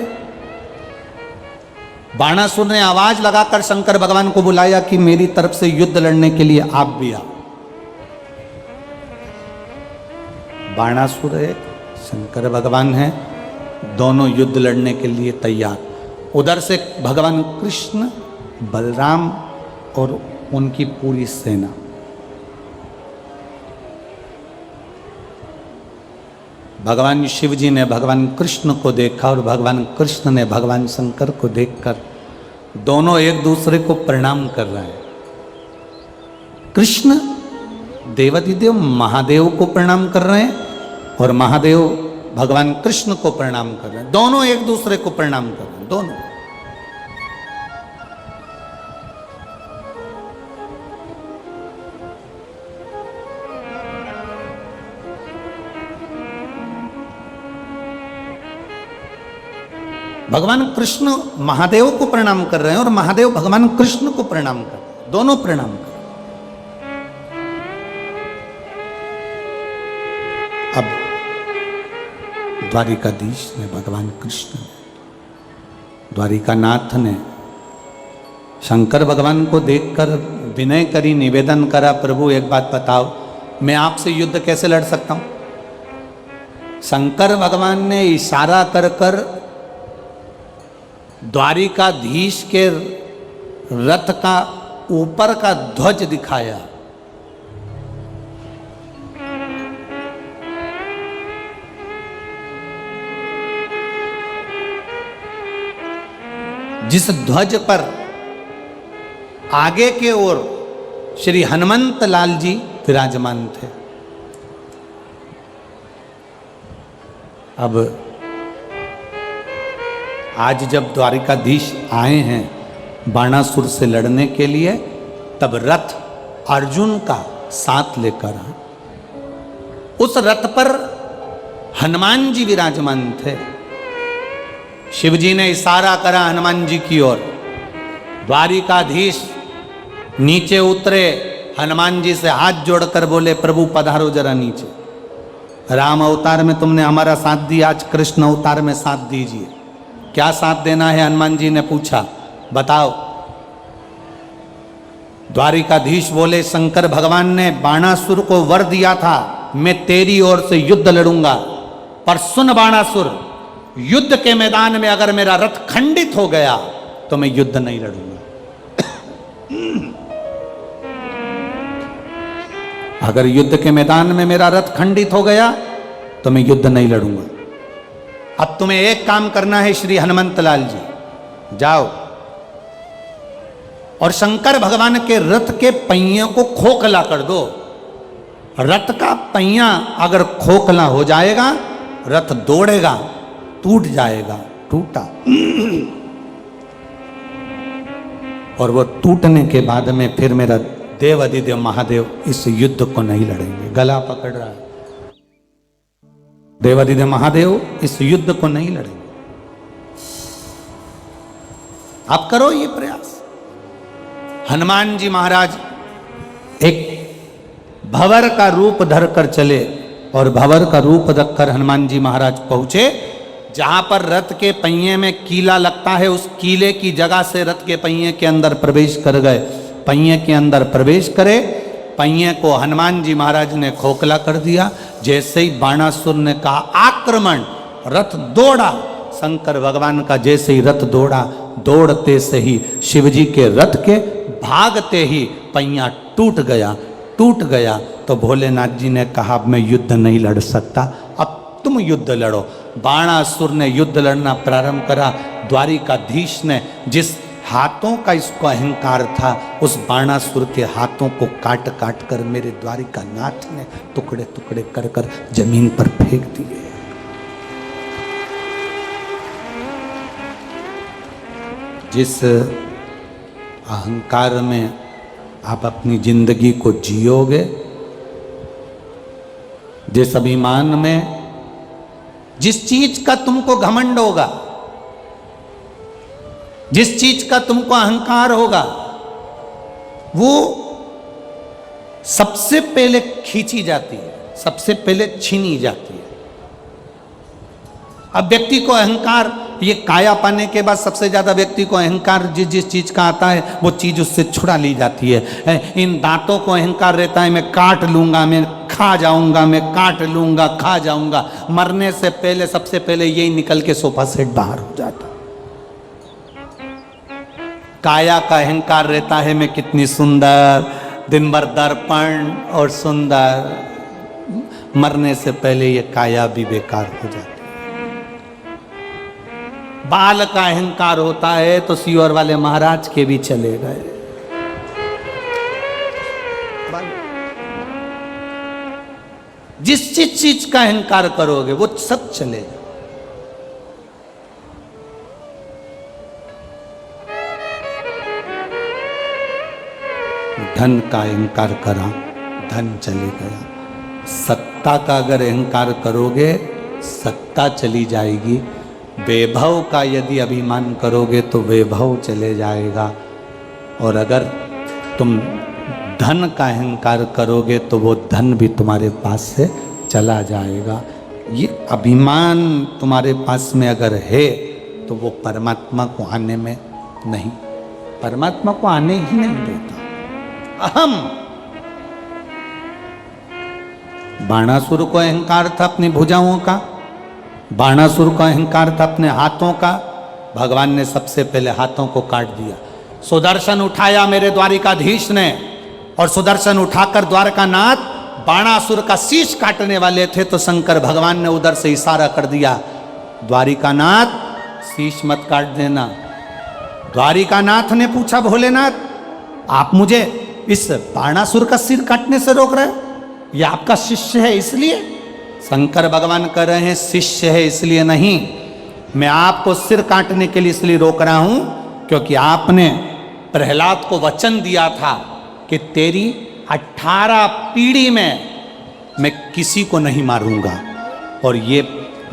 बाणासुर ने आवाज लगाकर शंकर भगवान को बुलाया कि मेरी तरफ से युद्ध लड़ने के लिए आप भी आओ। बाणासुर है, शंकर भगवान है, दोनों युद्ध लड़ने के लिए तैयार। उधर से भगवान कृष्ण, बलराम और उनकी पूरी सेना। भगवान शिव जी ने भगवान कृष्ण को देखा और भगवान कृष्ण ने भगवान शंकर को देखकर दोनों एक दूसरे को प्रणाम कर रहे हैं। कृष्ण देवाधिदेव महादेव को प्रणाम कर रहे हैं और महादेव भगवान कृष्ण को प्रणाम कर रहे हैं। दोनों एक दूसरे को प्रणाम कर रहे हैं, दोनों। भगवान कृष्ण महादेव को प्रणाम कर रहे हैं और महादेव भगवान कृष्ण को प्रणाम कर रहे हैं, दोनों प्रणाम कर रहे हैं। अब द्वारिकाधीश ने, भगवान कृष्ण ने, द्वारिकानाथ ने शंकर भगवान को देखकर विनय करी, निवेदन करा, प्रभु एक बात बताओ, मैं आपसे युद्ध कैसे लड़ सकता हूं? शंकर भगवान ने इशारा कर कर द्वारिकाधीश के रथ का ऊपर का ध्वज दिखाया। जिस ध्वज पर आगे के ओर श्री हनुमंत लाल जी विराजमान थे। अब आज जब द्वारिकाधीश आए हैं बाणासुर से लड़ने के लिए, तब रथ अर्जुन का साथ लेकर आए। उस रथ पर हनुमान जी विराजमान थे। शिवजी ने इशारा करा हनुमान जी की ओर। द्वारिकाधीश नीचे उतरे, हनुमान जी से हाथ जोड़कर बोले, प्रभु पधारो जरा नीचे। राम अवतार में तुमने हमारा साथ दिया, आज कृष्ण अवतार में साथ दीजिए। क्या साथ देना है? हनुमान जी ने पूछा, बताओ। द्वारिकाधीश बोले, शंकर भगवान ने बाणासुर को वर दिया था, मैं तेरी ओर से युद्ध लड़ूंगा, पर सुन बाणासुर, युद्ध के मैदान में अगर मेरा रथ खंडित हो गया तो मैं युद्ध नहीं लड़ूंगा। अगर युद्ध के मैदान में मेरा रथ खंडित हो गया तो मैं युद्ध नहीं लड़ूंगा। अब तुम्हें एक काम करना है श्री हनुमंत लाल जी, जाओ और शंकर भगवान के रथ के पहियों को खोखला कर दो। रथ का पहिया अगर खोखला हो जाएगा, रथ दौड़ेगा, टूट जाएगा। टूटा और वो टूटने के बाद में फिर मेरा देव अधिदेव महादेव इस युद्ध को नहीं लड़ेंगे। गला पकड़ रहा है, देव अधिदेव महादेव इस युद्ध को नहीं लड़ेंगे। आप करो ये प्रयास। हनुमान जी महाराज एक भंवर का रूप धरकर चले और भंवर का रूप रखकर हनुमान जी महाराज पहुंचे जहां पर रथ के पहिए में कीला लगता है। उस कीले की जगह से रथ के पहिए के अंदर प्रवेश कर गए। पहिए के अंदर प्रवेश करे, पहिए को हनुमान जी महाराज ने खोखला कर दिया। जैसे ही बाणासुर ने कहा आक्रमण, रथ दौड़ा। शंकर भगवान का जैसे ही रथ दौड़ा, दौड़ते से ही शिवजी के रथ के भागते ही पहिया टूट गया। टूट गया तो भोलेनाथ जी ने कहा मैं युद्ध नहीं लड़ सकता, अब तुम युद्ध लड़ो। बाणासुर ने युद्ध लड़ना प्रारंभ करा। द्वारिकाधीश ने जिस हाथों का इसको अहंकार था, उस बाणासुर के हाथों को काट काट कर मेरे द्वारिकानाथ ने टुकड़े टुकड़े कर कर जमीन पर फेंक दिए। जिस अहंकार में आप अपनी जिंदगी को जियोगे, जिस अभिमान में, जिस चीज का तुमको घमंड होगा, जिस चीज का तुमको अहंकार होगा, वो सबसे पहले खींची जाती है, सबसे पहले छीनी जाती है। अब व्यक्ति को अहंकार, ये काया पाने के बाद सबसे ज्यादा व्यक्ति को अहंकार जिस जिस चीज का आता है वो चीज उससे छुड़ा ली जाती है। इन दांतों को अहंकार रहता है, मैं काट लूंगा, मैं खा जाऊंगा, मैं काट लूंगा, खा जाऊंगा। मरने से पहले सबसे पहले यही निकल के सोफा सेट बाहर हो जाता। काया का अहंकार रहता है मैं कितनी सुंदर, दिन भर दर्पण और सुंदर। मरने से पहले ये काया भी बेकार हो जाती है। बाल का अहंकार होता है तो सीवर वाले महाराज के भी चले गए। जिस चीज का अहंकार करोगे वो सब चलेगा। धन का अहंकार करा, धन चले गया। सत्ता का अगर अहंकार करोगे, सत्ता चली जाएगी। वैभव का यदि अभिमान करोगे तो वैभव चले जाएगा। और अगर तुम धन का अहंकार करोगे तो वो धन भी तुम्हारे पास से चला जाएगा। ये अभिमान तुम्हारे पास में अगर है तो वो परमात्मा को आने में नहीं, परमात्मा को आने ही नहीं देता। अहम, बाणासुर को अहंकार था अपनी भुजाओं का, बाणासुर का अहंकार था अपने हाथों का। भगवान ने सबसे पहले हाथों को काट दिया। सुदर्शन उठाया मेरे द्वारिकाधीश ने, और सुदर्शन उठाकर द्वारकानाथ बाणासुर का शीश काटने वाले थे तो शंकर भगवान ने उधर से इशारा कर दिया, द्वारिकानाथ शीश मत काट देना। द्वारिकानाथ ने पूछा, भोलेनाथ आप मुझे इस बाणासुर का सिर काटने से रोक रहे हो? ये आपका शिष्य है इसलिए? शंकर भगवान कह रहे हैं शिष्य है इसलिए नहीं, मैं आपको सिर काटने के लिए इसलिए रोक रहा हूं क्योंकि आपने प्रहलाद को वचन दिया था कि तेरी 18 पीढ़ी में मैं किसी को नहीं मारूंगा। और ये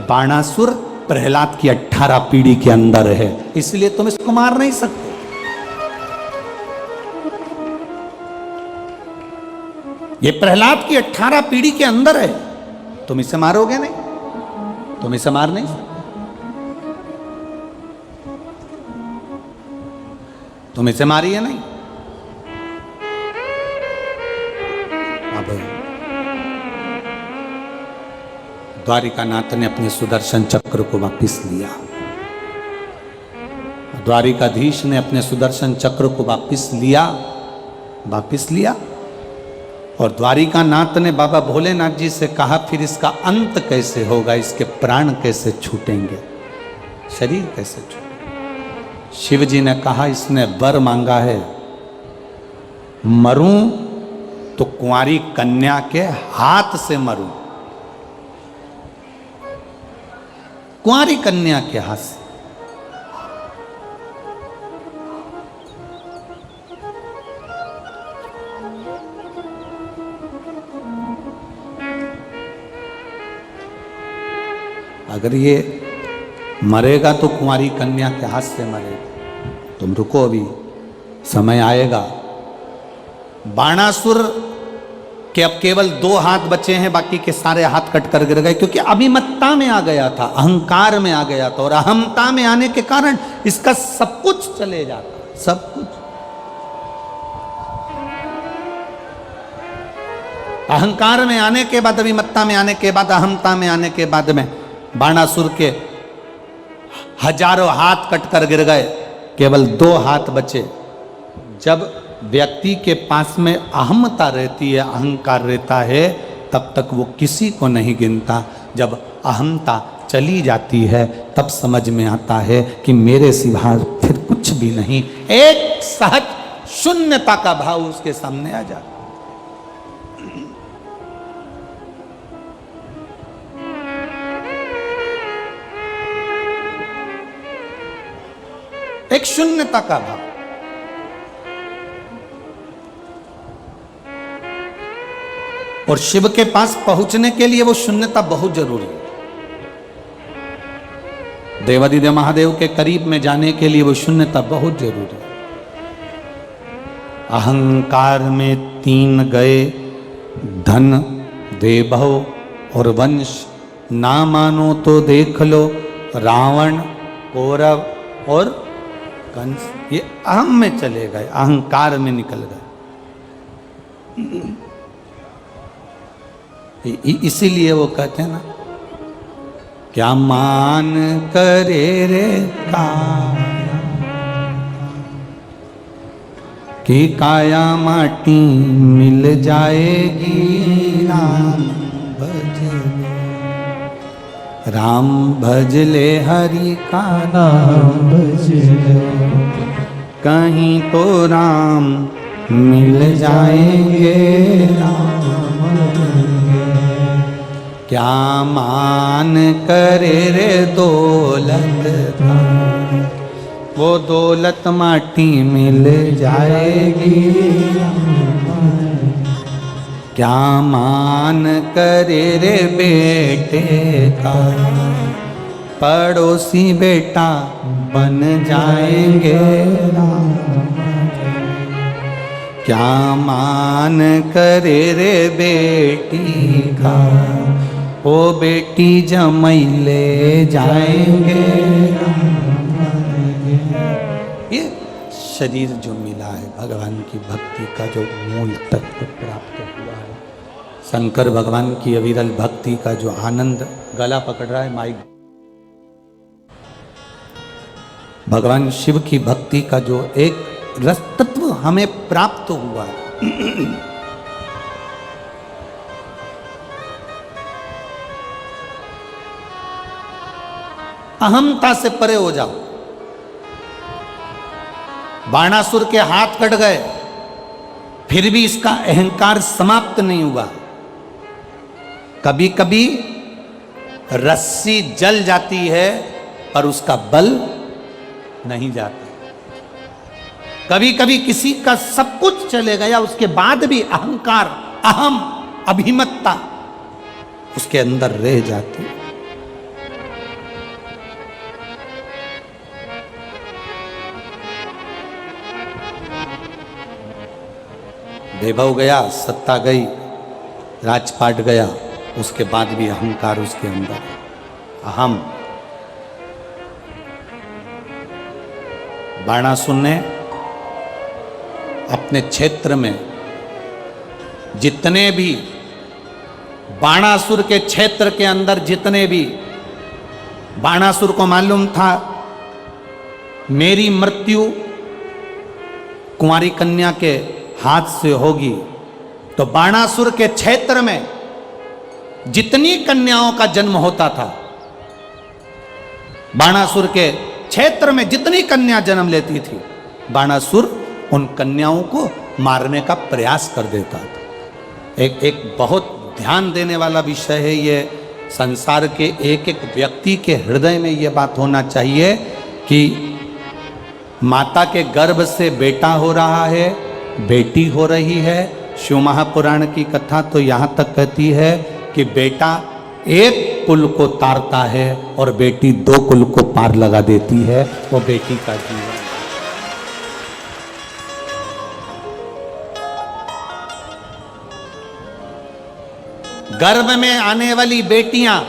बाणासुर प्रहलाद की 18 पीढ़ी के अंदर है, इसलिए तुम इसको मार नहीं सकते। ये प्रहलाद की 18 पीढ़ी के अंदर है, तुम इसे मारोगे नहीं, तुम इसे मार नहीं सकते, तुम इसे मारिए नहीं। अब द्वारिकानाथ ने अपने सुदर्शन चक्र को वापस लिया, द्वारिकाधीश ने अपने सुदर्शन चक्र को वापस लिया और द्वारिकानाथ ने बाबा भोलेनाथ जी से कहा फिर इसका अंत कैसे होगा, इसके प्राण कैसे छूटेंगे, शरीर कैसे छूटेंगे। शिव जी ने कहा इसने वर मांगा है, मरूं तो कुंवारी कन्या के हाथ से मरूं, कुंवारी कन्या के हाथ से। अगर ये मरेगा तो कुंवारी कन्या के हाथ से मरेगा। तुम रुको, अभी समय आएगा। बाणासुर के अब केवल 2 हाथ बचे हैं, बाकी के सारे हाथ कट कर गिर गए, क्योंकि अभिमत्ता में आ गया था, अहंकार में आ गया था, और अहमता में आने के कारण इसका सब कुछ चले जाता, सब कुछ। अहंकार में आने के बाद, अभिमत्ता में आने के बाद, अहमता में आने के बाद में बाणासुर के हजारों हाथ कट कर गिर गए, केवल 2 हाथ बचे। जब व्यक्ति के पास में अहमता रहती है, अहंकार रहता है, तब तक वो किसी को नहीं गिनता। जब अहमता चली जाती है तब समझ में आता है कि मेरे सिवा फिर कुछ भी नहीं। एक सहज शून्यता का भाव उसके सामने आ जाता। एक शून्यता का भाव। और शिव के पास पहुंचने के लिए वो शून्यता बहुत जरूरी है। देवादिदेव महादेव के करीब में जाने के लिए वो शून्यता बहुत जरूरी है। अहंकार में 3 गए, धन, वैभव और वंश। ना मानो तो देख लो, रावण, कौरव और कंस, ये अहम में चले गए, अहंकार में निकल गए। इसीलिए वो कहते हैं ना, क्या मान करे रे काया, कि काया माटी मिल जाएगी, राम भज ले हरि का नाम भज लो, कहीं तो राम मिल जाएंगे, क्या मान करे रे दौलत का, वो दौलत माटी मिल जाएगी, क्या मान करे रे बेटे का, पड़ोसी बेटा बन जाएंगे, क्या मान करे रे बेटी का, वो बेटी जमई ले जाएंगे। ये शरीर जो मिला है, भगवान की भक्ति का जो मूल तत्व प्राप्त हुआ है, शंकर भगवान की अविरल भक्ति का जो आनंद, गला पकड़ रहा है माइक, भगवान शिव की भक्ति का जो एक रस तत्व हमें प्राप्त हुआ है। अहमता से परे हो जाओ। बाणासुर के हाथ कट गए, फिर भी इसका अहंकार समाप्त नहीं हुआ। कभी कभी रस्सी जल जाती है पर उसका बल नहीं जाता। कभी कभी किसी का सब कुछ चले गया, उसके बाद भी अहंकार, अहम, अभिमत्ता उसके अंदर रह जाती। वैभव गया, सत्ता गई, राजपाट गया, उसके बाद भी अहंकार उसके अंदर है, अहम। बाणासुर ने अपने क्षेत्र में जितने भी, बाणासुर के क्षेत्र के अंदर जितने भी, बाणासुर को मालूम था मेरी मृत्यु कुंवारी कन्या के हाथ से होगी, तो बाणासुर के क्षेत्र में जितनी कन्याओं का जन्म होता था, बाणासुर के क्षेत्र में जितनी कन्या जन्म लेती थी, बाणासुर उन कन्याओं को मारने का प्रयास कर देता था। एक बहुत ध्यान देने वाला विषय है ये। संसार के एक एक व्यक्ति के हृदय में ये बात होना चाहिए कि माता के गर्भ से बेटा हो रहा है, बेटी हो रही है। शिव महापुराण की कथा तो यहाँ तक कहती है कि बेटा एक कुल को तारता है और बेटी 2 कुल को पार लगा देती है, वो बेटी का जीवन। गर्भ में आने वाली बेटियां,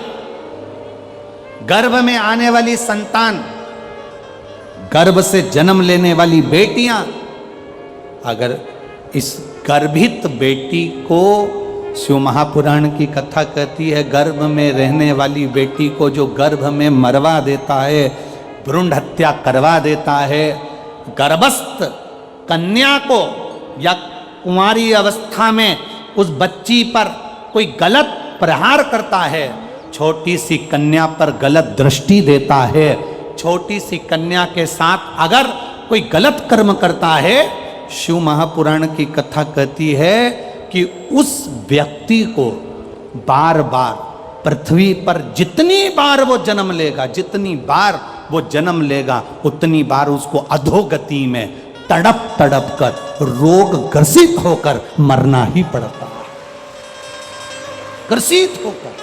गर्भ में आने वाली संतान, गर्भ से जन्म लेने वाली बेटियां, अगर इस गर्भित बेटी को, शिव महापुराण की कथा कहती है, गर्भ में रहने वाली बेटी को जो गर्भ में मरवा देता है, भ्रूण हत्या करवा देता है, गर्भस्थ कन्या को या कुंवारी अवस्था में उस बच्ची पर कोई गलत प्रहार करता है, छोटी सी कन्या पर गलत दृष्टि देता है, छोटी सी कन्या के साथ अगर कोई गलत कर्म करता है, शिव महापुराण की कथा कहती है कि उस व्यक्ति को बार बार पृथ्वी पर जितनी बार वो जन्म लेगा, जितनी बार वो जन्म लेगा, उतनी बार उसको अधोगति में तड़प तड़प कर, रोग ग्रसित होकर मरना ही पड़ता है, ग्रसित होकर।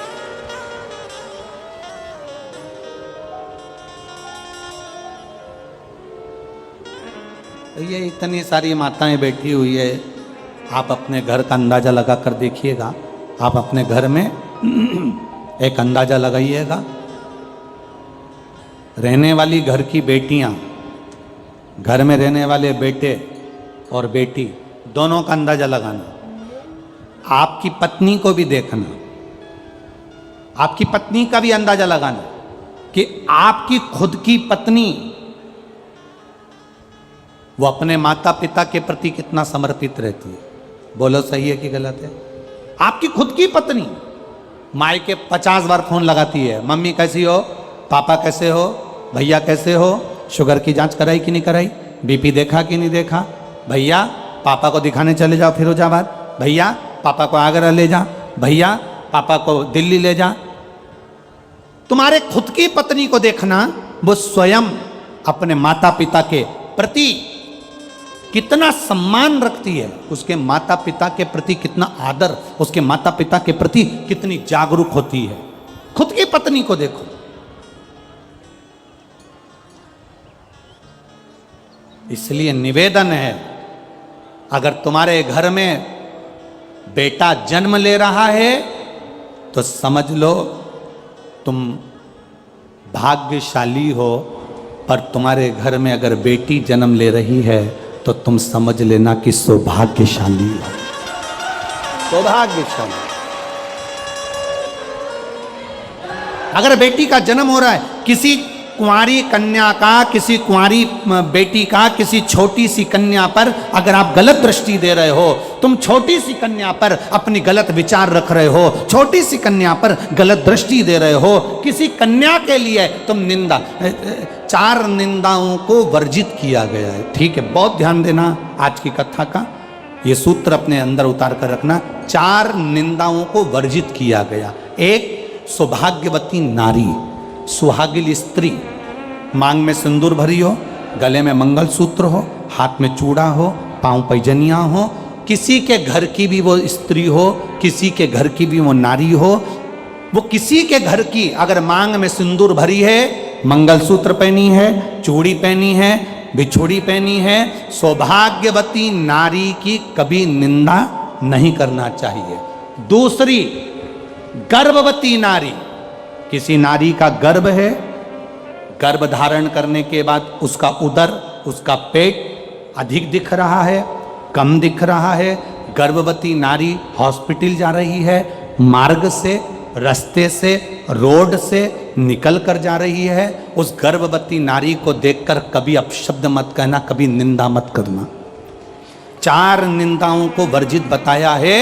ये इतनी सारी माताएं बैठी हुई है, आप अपने घर का अंदाजा लगा कर देखिएगा। आप अपने घर में एक अंदाजा लगाइएगा, रहने वाली घर की बेटियां, घर में रहने वाले बेटे और बेटी, दोनों का अंदाजा लगाना। आपकी पत्नी को भी देखना, आपकी पत्नी का भी अंदाजा लगाना कि आपकी खुद की पत्नी वो अपने माता पिता के प्रति कितना समर्पित रहती है। बोलो सही है कि गलत है? आपकी खुद की पत्नी माई के 50 बार फोन लगाती है, मम्मी कैसी हो, पापा कैसे हो, भैया कैसे हो, शुगर की जांच कराई कि नहीं कराई, बीपी देखा कि नहीं देखा, भैया पापा को दिखाने चले जाओ फिरोजाबाद, भैया पापा को आगरा ले जा, भैया पापा को दिल्ली ले जा। तुम्हारे खुद की पत्नी को देखना, वो स्वयं अपने माता पिता के प्रति कितना सम्मान रखती है, उसके माता पिता के प्रति कितना आदर, उसके माता पिता के प्रति कितनी जागरूक होती है। खुद की पत्नी को देखो। इसलिए निवेदन है, अगर तुम्हारे घर में बेटा जन्म ले रहा है तो समझ लो तुम भाग्यशाली हो, पर तुम्हारे घर में अगर बेटी जन्म ले रही है तो तुम समझ लेना कि सौभाग्यशाली हो, सौभाग्यशाली। अगर बेटी का जन्म हो रहा है, किसी कुंवारी कन्या का, किसी कुंवारी बेटी का, किसी छोटी सी कन्या पर अगर आप गलत दृष्टि दे रहे हो, तुम छोटी सी कन्या पर अपनी गलत विचार रख रहे हो, छोटी सी कन्या पर गलत दृष्टि दे रहे हो, किसी कन्या के लिए तुम निंदा, 4 निंदाओं को वर्जित किया गया है। ठीक है, बहुत ध्यान देना आज की कथा का, ये सूत्र अपने अंदर उतार कर रखना। 4 निंदाओं को वर्जित किया गया। एक, सौभाग्यवती नारी, सुहागिन स्त्री, मांग में सिंदूर भरी हो, गले में मंगलसूत्र हो, हाथ में चूड़ा हो, पांव पैजनियां हो, किसी के घर की भी वो स्त्री हो, किसी के घर की भी वो नारी हो, वो किसी के घर की अगर मांग में सिंदूर भरी है, मंगलसूत्र पहनी है, चूड़ी पहनी है, बिछुड़ी पहनी है, सौभाग्यवती नारी की कभी निंदा नहीं करना चाहिए। दूसरी, गर्भवती नारी, किसी नारी का गर्भ है, गर्भ धारण करने के बाद उसका उदर, उसका पेट अधिक दिख रहा है, कम दिख रहा है, गर्भवती नारी हॉस्पिटल जा रही है, मार्ग से, रास्ते से, रोड से निकल कर जा रही है, उस गर्भवती नारी को देखकर कभी अपशब्द मत कहना, कभी निंदा मत करना। 4 निंदाओं को वर्जित बताया है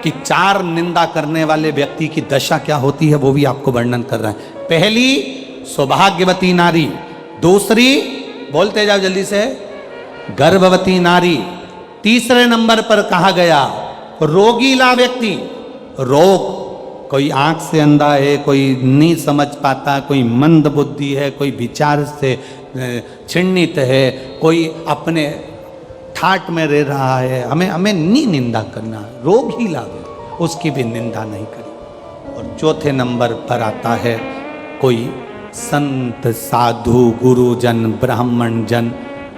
कि 4 निंदा करने वाले व्यक्ति की दशा क्या होती है, वो भी आपको वर्णन कर रहा है। पहली सौभाग्यवती नारी, दूसरी बोलते जाओ जल्दी से गर्भवती नारी, तीसरे नंबर पर कहा गया रोगीला व्यक्ति, रोग, कोई आंख से अंधा है, कोई नहीं समझ पाता, कोई मंद बुद्धि है, कोई विचार से छिन्नित है, कोई अपने ठाट में रह रहा है, हमें नहीं निंदा करना, रोगीला व्यक्ति, उसकी भी निंदा नहीं करी। और चौथे नंबर पर आता है कोई संत, साधु, गुरुजन, ब्राह्मण जन,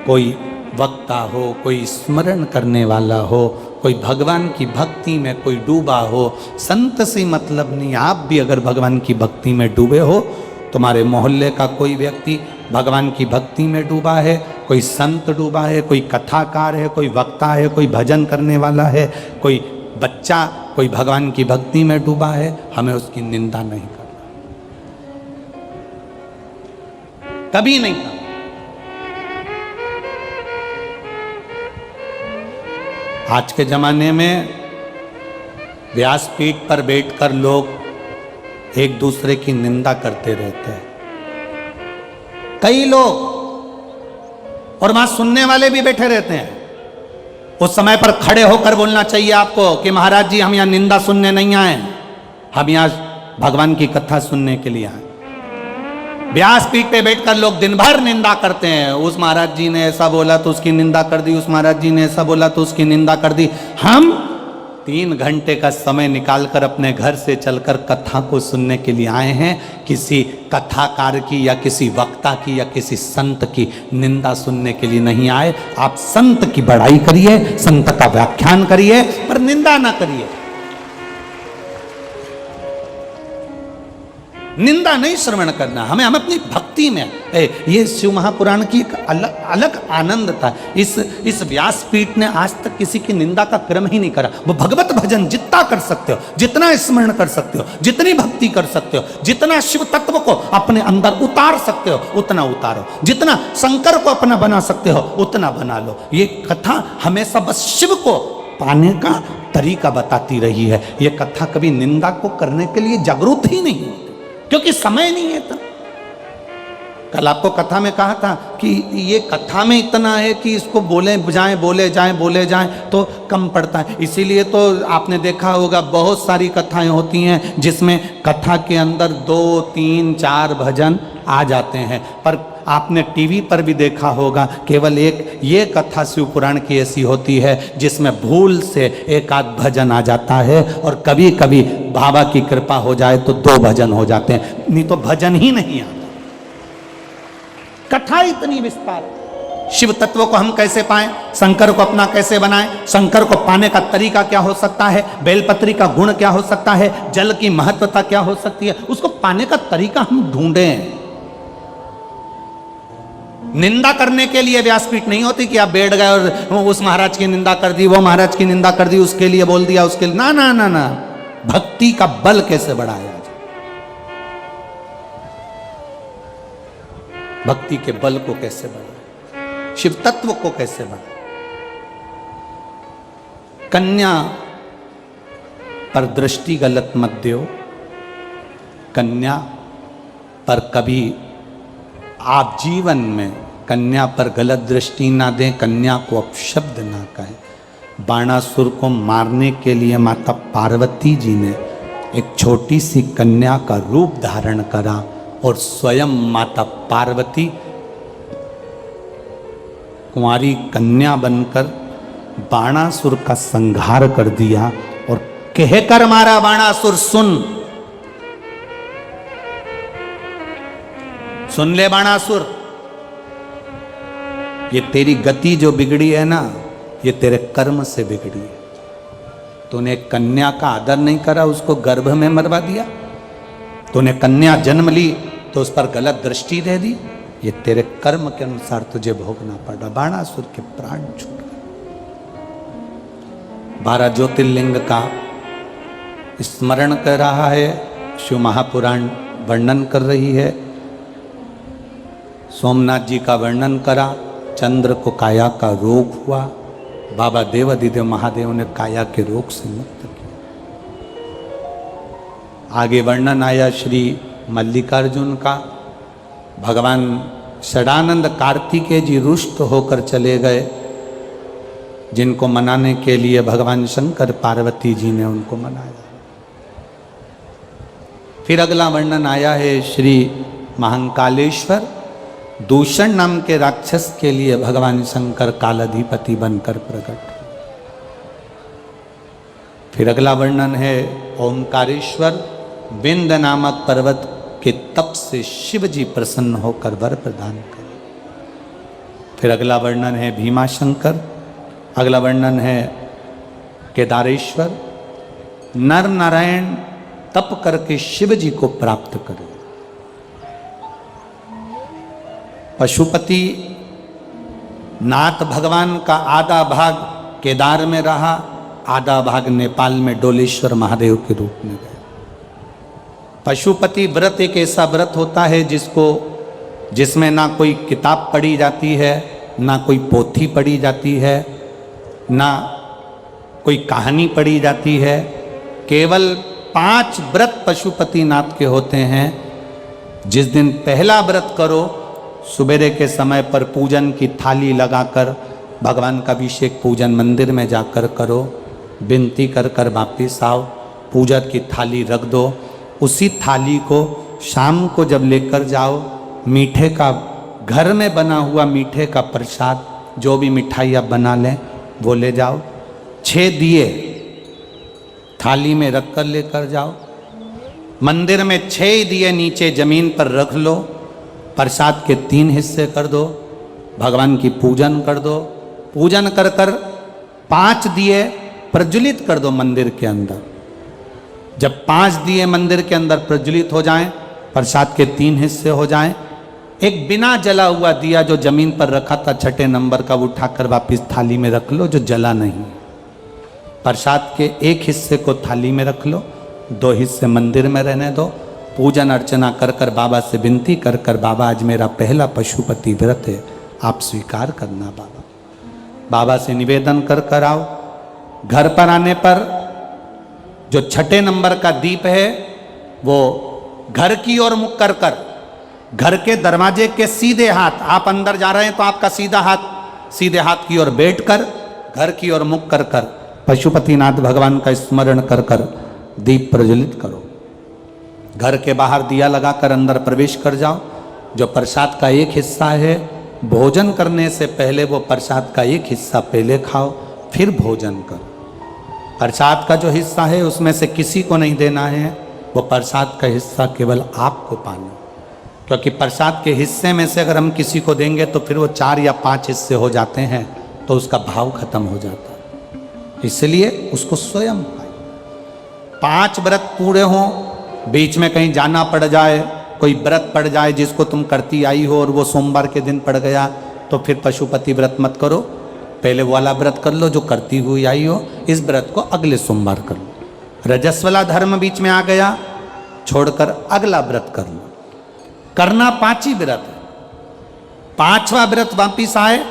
कोई वक्ता हो, कोई स्मरण करने वाला हो, कोई भगवान की भक्ति में कोई डूबा हो। संत से मतलब नहीं, आप भी अगर भगवान की भक्ति में डूबे हो, तुम्हारे मोहल्ले का कोई व्यक्ति भगवान की भक्ति में डूबा है, कोई संत डूबा है, कोई कथाकार है, कोई वक्ता है, कोई भजन करने वाला है, कोई बच्चा कोई भगवान की भक्ति में डूबा है, हमें उसकी निंदा नहीं करना, कभी नहीं करना। आज के जमाने में व्यासपीठ पर बैठकर लोग एक दूसरे की निंदा करते रहते हैं, कई लोग, और वहां सुनने वाले भी बैठे रहते हैं। उस समय पर खड़े होकर बोलना चाहिए आपको कि महाराज जी हम यहां निंदा सुनने नहीं आए, हम यहां भगवान की कथा सुनने के लिए आए। व्यासपीठ पे बैठकर लोग दिन भर निंदा करते हैं, उस महाराज जी ने ऐसा बोला तो उसकी निंदा कर दी, उस महाराज जी ने ऐसा बोला तो उसकी निंदा कर दी। हम 3 घंटे का समय निकालकर अपने घर से चलकर कथा को सुनने के लिए आए हैं, किसी कथाकार की या किसी वक्ता की या किसी संत की निंदा सुनने के लिए नहीं आए। आप संत की बड़ाई करिए, संत का व्याख्यान करिए, पर निंदा ना करिए। निंदा नहीं श्रवण करना, हमें अपनी भक्ति में ये शिव महापुराण की एक अलग आनंद था। इस व्यासपीठ ने आज तक किसी की निंदा का क्रम ही नहीं करा। वो भगवत भजन जितना कर सकते हो, जितना स्मरण कर सकते हो, जितनी भक्ति कर सकते हो, जितना शिव तत्व को अपने अंदर उतार सकते हो उतना उतारो, जितना शंकर को अपना बना सकते हो उतना बना लो। ये कथा हमेशा बस शिव को पाने का तरीका बताती रही है। ये कथा कभी निंदा को करने के लिए जागरूक ही नहीं होती, क्योंकि समय नहीं है। कल आपको कथा में कहा था कि ये कथा में इतना है कि इसको बोले जाएं तो कम पड़ता है। इसीलिए तो आपने देखा होगा बहुत सारी कथाएं होती हैं जिसमें कथा के अंदर 2, 3, 4 भजन आ जाते हैं, पर आपने टीवी पर भी देखा होगा केवल एक ये कथा शिव पुराण की ऐसी होती है जिसमें भूल से 1 आध भजन आ जाता है, और कभी कभी बाबा की कृपा हो जाए तो 2 भजन हो जाते हैं, नहीं तो भजन ही नहीं आता। कथा इतनी विस्तार, शिव तत्व को हम कैसे पाएं, शंकर को अपना कैसे बनाएं, शंकर को पाने का तरीका क्या हो सकता है, बेलपत्री का गुण क्या हो सकता है, जल की महत्वता क्या हो सकती है, उसको पाने का तरीका हम ढूंढें। निंदा करने के लिए व्यासपीठ नहीं होती कि आप बैठ गए और उस महाराज की निंदा कर दी, वो महाराज की निंदा कर दी, उसके लिए बोल दिया, उसके लिए ना ना ना ना। भक्ति का बल कैसे बढ़ाया जाए, भक्ति के बल को कैसे बढ़ाए, शिव तत्व को कैसे बढ़ाए। कन्या पर दृष्टि गलत मत दो, कन्या पर कभी आप जीवन में कन्या पर गलत दृष्टि ना दें, कन्या को अपशब्द ना कहें। बाणासुर को मारने के लिए माता पार्वती जी ने एक छोटी सी कन्या का रूप धारण करा और स्वयं माता पार्वती कुंवारी कन्या बनकर बाणासुर का संहार कर दिया और कहकर मारा, बाणासुर सुन ले बाणासुर, ये तेरी गति जो बिगड़ी है ना, ये तेरे कर्म से बिगड़ी है। तूने कन्या का आदर नहीं करा, उसको गर्भ में मरवा दिया। तूने कन्या जन्म ली तो उस पर गलत दृष्टि दे दी। ये तेरे कर्म के अनुसार तुझे भोगना पड़ रहा। बाणासुर के प्राण छूट गए। 12 ज्योतिर्लिंग का स्मरण कर रहा है, शिव महापुराण वर्णन कर रही है। सोमनाथ जी का वर्णन करा, चंद्र को काया का रोग हुआ, बाबा देवाधिदेव महादेव ने काया के रोग से मुक्त किया। आगे वर्णन आया श्री मल्लिकार्जुन का। भगवान षडानंद कार्तिकेय जी रुष्ट होकर चले गए, जिनको मनाने के लिए भगवान शंकर पार्वती जी ने उनको मनाया। फिर अगला वर्णन आया है श्री महाकालेश्वर, दूषण नाम के राक्षस के लिए भगवान शंकर कालाधिपति बनकर प्रकट। फिर अगला वर्णन है ओंकारेश्वर, विंध्य नामक पर्वत के तप से शिव जी प्रसन्न होकर वर प्रदान कर। फिर अगला वर्णन है भीमाशंकर। अगला वर्णन है केदारेश्वर, नर नारायण तप करके शिव जी को प्राप्त करे। पशुपति नाथ भगवान का आधा भाग केदार में रहा, आधा भाग नेपाल में डोलेश्वर महादेव के रूप में गए। पशुपति व्रत एक ऐसा व्रत होता है जिसमें ना कोई किताब पढ़ी जाती है, ना कोई पोथी पढ़ी जाती है, ना कोई कहानी पढ़ी जाती है। केवल 5 व्रत पशुपति नाथ के होते हैं। जिस दिन पहला व्रत करो, सुबेरे के समय पर पूजन की थाली लगाकर भगवान का अभिषेक पूजन मंदिर में जाकर करो, विनती कर कर वापिस आओ, पूजा की थाली रख दो। उसी थाली को शाम को जब लेकर जाओ, मीठे का घर में बना हुआ मीठे का प्रसाद, जो भी मिठाई आप बना लें वो ले जाओ। 6 दिए थाली में रख कर लेकर जाओ। मंदिर में 6 दिए नीचे जमीन पर रख लो। प्रसाद के 3 हिस्से कर दो, भगवान की पूजन कर दो। पूजन कर कर 5 दिए प्रज्वलित कर दो मंदिर के अंदर। जब 5 दिए मंदिर के अंदर प्रज्वलित हो जाएं, प्रसाद के 3 हिस्से हो जाएं, एक बिना जला हुआ दिया जो जमीन पर रखा था 6 नंबर का, वो उठाकर वापिस थाली में रख लो, जो जला नहीं। प्रसाद के 1 हिस्से को थाली में रख लो, 2 हिस्से मंदिर में रहने दो। पूजन अर्चना कर कर बाबा से विनती कर कर, बाबा आज मेरा पहला पशुपति व्रत है, आप स्वीकार करना बाबा। बाबा से निवेदन कर कर आओ। घर पर आने पर जो 6 नंबर का दीप है वो घर की ओर मुख कर कर, घर के दरवाजे के सीधे हाथ, आप अंदर जा रहे हैं तो आपका सीधा हाथ सीधे हाथ की ओर बैठ कर, घर की ओर मुख कर कर पशुपतिनाथ भगवान का स्मरण कर कर दीप प्रज्वलित करो। घर के बाहर दिया लगाकर अंदर प्रवेश कर जाओ। जो प्रसाद का 1 हिस्सा है, भोजन करने से पहले वो प्रसाद का 1 हिस्सा पहले खाओ, फिर भोजन करो। प्रसाद का जो हिस्सा है उसमें से किसी को नहीं देना है, वो प्रसाद का हिस्सा केवल आपको पाना। क्योंकि प्रसाद के हिस्से में से अगर हम किसी को देंगे तो फिर वो 4 या 5 हिस्से हो जाते हैं, तो उसका भाव खत्म हो जाता है। इसलिए उसको स्वयं खाएं। 5 व्रत पूरे हों, बीच में कहीं जाना पड़ जाए, कोई व्रत पड़ जाए जिसको तुम करती आई हो और वो सोमवार के दिन पड़ गया, तो फिर पशुपति व्रत मत करो। पहले वो वाला व्रत कर लो जो करती हुई आई हो, इस व्रत को अगले सोमवार कर लो। रजस्वला धर्म बीच में आ गया, छोड़कर अगला व्रत कर लो। करना 5 ही व्रत है। 5वां व्रत वापिस आए,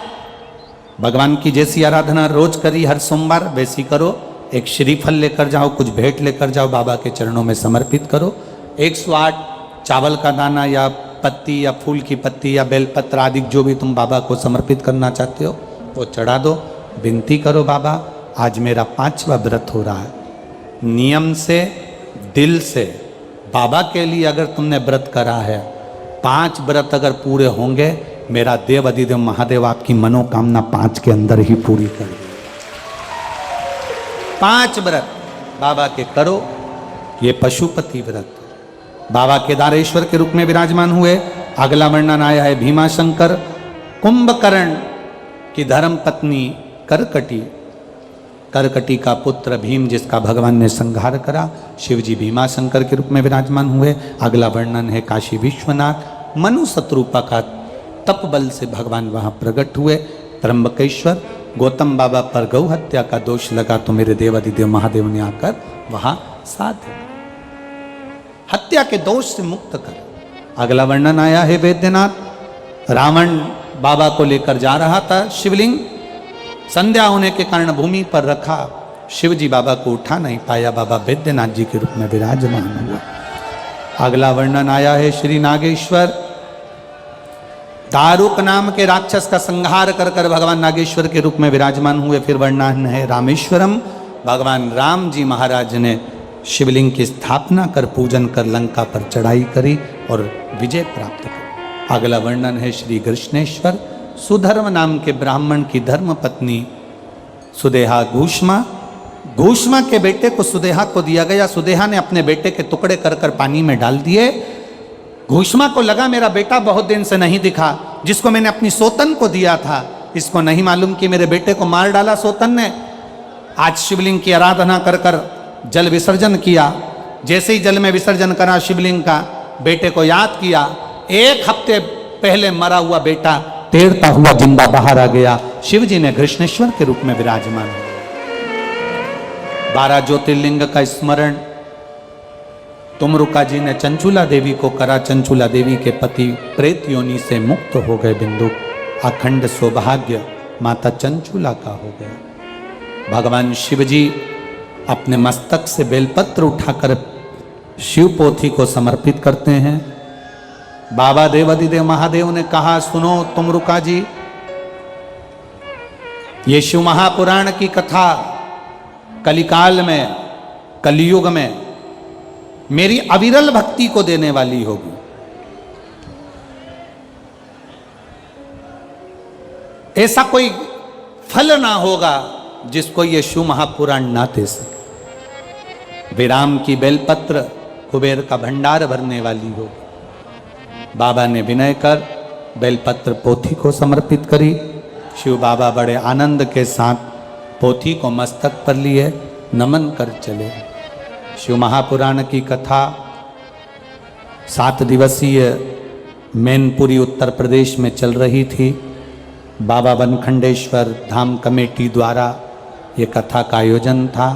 भगवान की जैसी आराधना रोज करी हर सोमवार, वैसी करो। एक श्रीफल लेकर जाओ, कुछ भेंट लेकर जाओ, बाबा के चरणों में समर्पित करो। 108 चावल का दाना या पत्ती या फूल की पत्ती या बेलपत्र आदि जो भी तुम बाबा को समर्पित करना चाहते हो वो चढ़ा दो। विनती करो, बाबा आज मेरा 5वां व्रत हो रहा है। नियम से, दिल से बाबा के लिए अगर तुमने व्रत करा है, 5 व्रत अगर पूरे होंगे, मेरा देव अधिदेव महादेव आपकी मनोकामना 5 के अंदर ही पूरी कर देगा। 5 व्रत बाबा के करो। ये पशुपति व्रत बाबा केदारेश्वर के रूप में विराजमान हुए। अगला वर्णन आया है भीमाशंकर, कुंभकर्ण की धर्म पत्नी करकटी करकटी का पुत्र भीम जिसका भगवान ने संहार करा, शिव जी भीमा शंकर के रूप में विराजमान हुए। अगला वर्णन है काशी विश्वनाथ, मनु शत्रुपा का तप बल से भगवान वहाँ प्रकट हुए। त्र्यंबकेश्वर, गौतम बाबा पर गौ हत्या का दोष लगा तो मेरे देवादिदेव महादेव ने आकर वहाँ साथ दिया, हत्या के दोष से मुक्त कर। अगला वर्णन आया है वैद्यनाथ, रावण बाबा को लेकर जा रहा था शिवलिंग, संध्या होने के कारण भूमि पर रखा, शिव जी बाबा को उठा नहीं पाया, बाबा वैद्यनाथ जी के रूप में विराजमान हुआ। अगला वर्णन आया है श्री नागेश्वर, दारुक नाम के राक्षस का संहार कर कर भगवान नागेश्वर के रूप में विराजमान हुए। फिर वर्णन है रामेश्वरम, भगवान राम जी महाराज ने शिवलिंग की स्थापना कर पूजन कर लंका पर चढ़ाई करी और विजय प्राप्त की। अगला वर्णन है श्री कृष्णेश्वर, सुधर्म नाम के ब्राह्मण की धर्म पत्नी सुदेहा घूष्मा के बेटे को सुदेहा को दिया गया। सुदेहा ने अपने बेटे के टुकड़े कर कर पानी में डाल दिए। घूष्मा को लगा मेरा बेटा बहुत दिन से नहीं दिखा, जिसको मैंने अपनी सोतन को दिया था, इसको नहीं मालूम कि मेरे बेटे को मार डाला सोतन ने। आज शिवलिंग की आराधना कर कर जल विसर्जन किया। जैसे ही जल में विसर्जन करा शिवलिंग का, बेटे को याद किया, 1 हफ्ते पहले मरा हुआ बेटा तैरता हुआ जिंदा बाहर आ गया। शिव जी ने कृष्णेश्वर के रूप में विराजमान हुए। 12 ज्योतिर्लिंग का स्मरण तुमरुका जी ने चंचुला देवी को करा। चंचुला देवी के पति प्रेत योनि से मुक्त हो गए। बिंदु अखंड सौभाग्य माता चंचुला का हो गया। भगवान शिव जी अपने मस्तक से बेलपत्र उठाकर शिव पोथी को समर्पित करते हैं। बाबा देवादिदेव महादेव ने कहा, सुनो तुमरुका जी, ये शिव महापुराण की कथा कलिकाल में, कलयुग में मेरी अविरल भक्ति को देने वाली होगी। ऐसा कोई फल ना होगा जिसको ये शिव महापुराण ना दे सके। विराम की बेलपत्र कुबेर का भंडार भरने वाली होगी। बाबा ने विनय कर बेलपत्र पोथी को समर्पित करी। शिव बाबा बड़े आनंद के साथ पोथी को मस्तक पर लिए नमन कर चले। शिव महापुराण की कथा 7 दिवसीय मैनपुरी उत्तर प्रदेश में चल रही थी। बाबा वनखंडेश्वर धाम कमेटी द्वारा ये कथा का आयोजन था।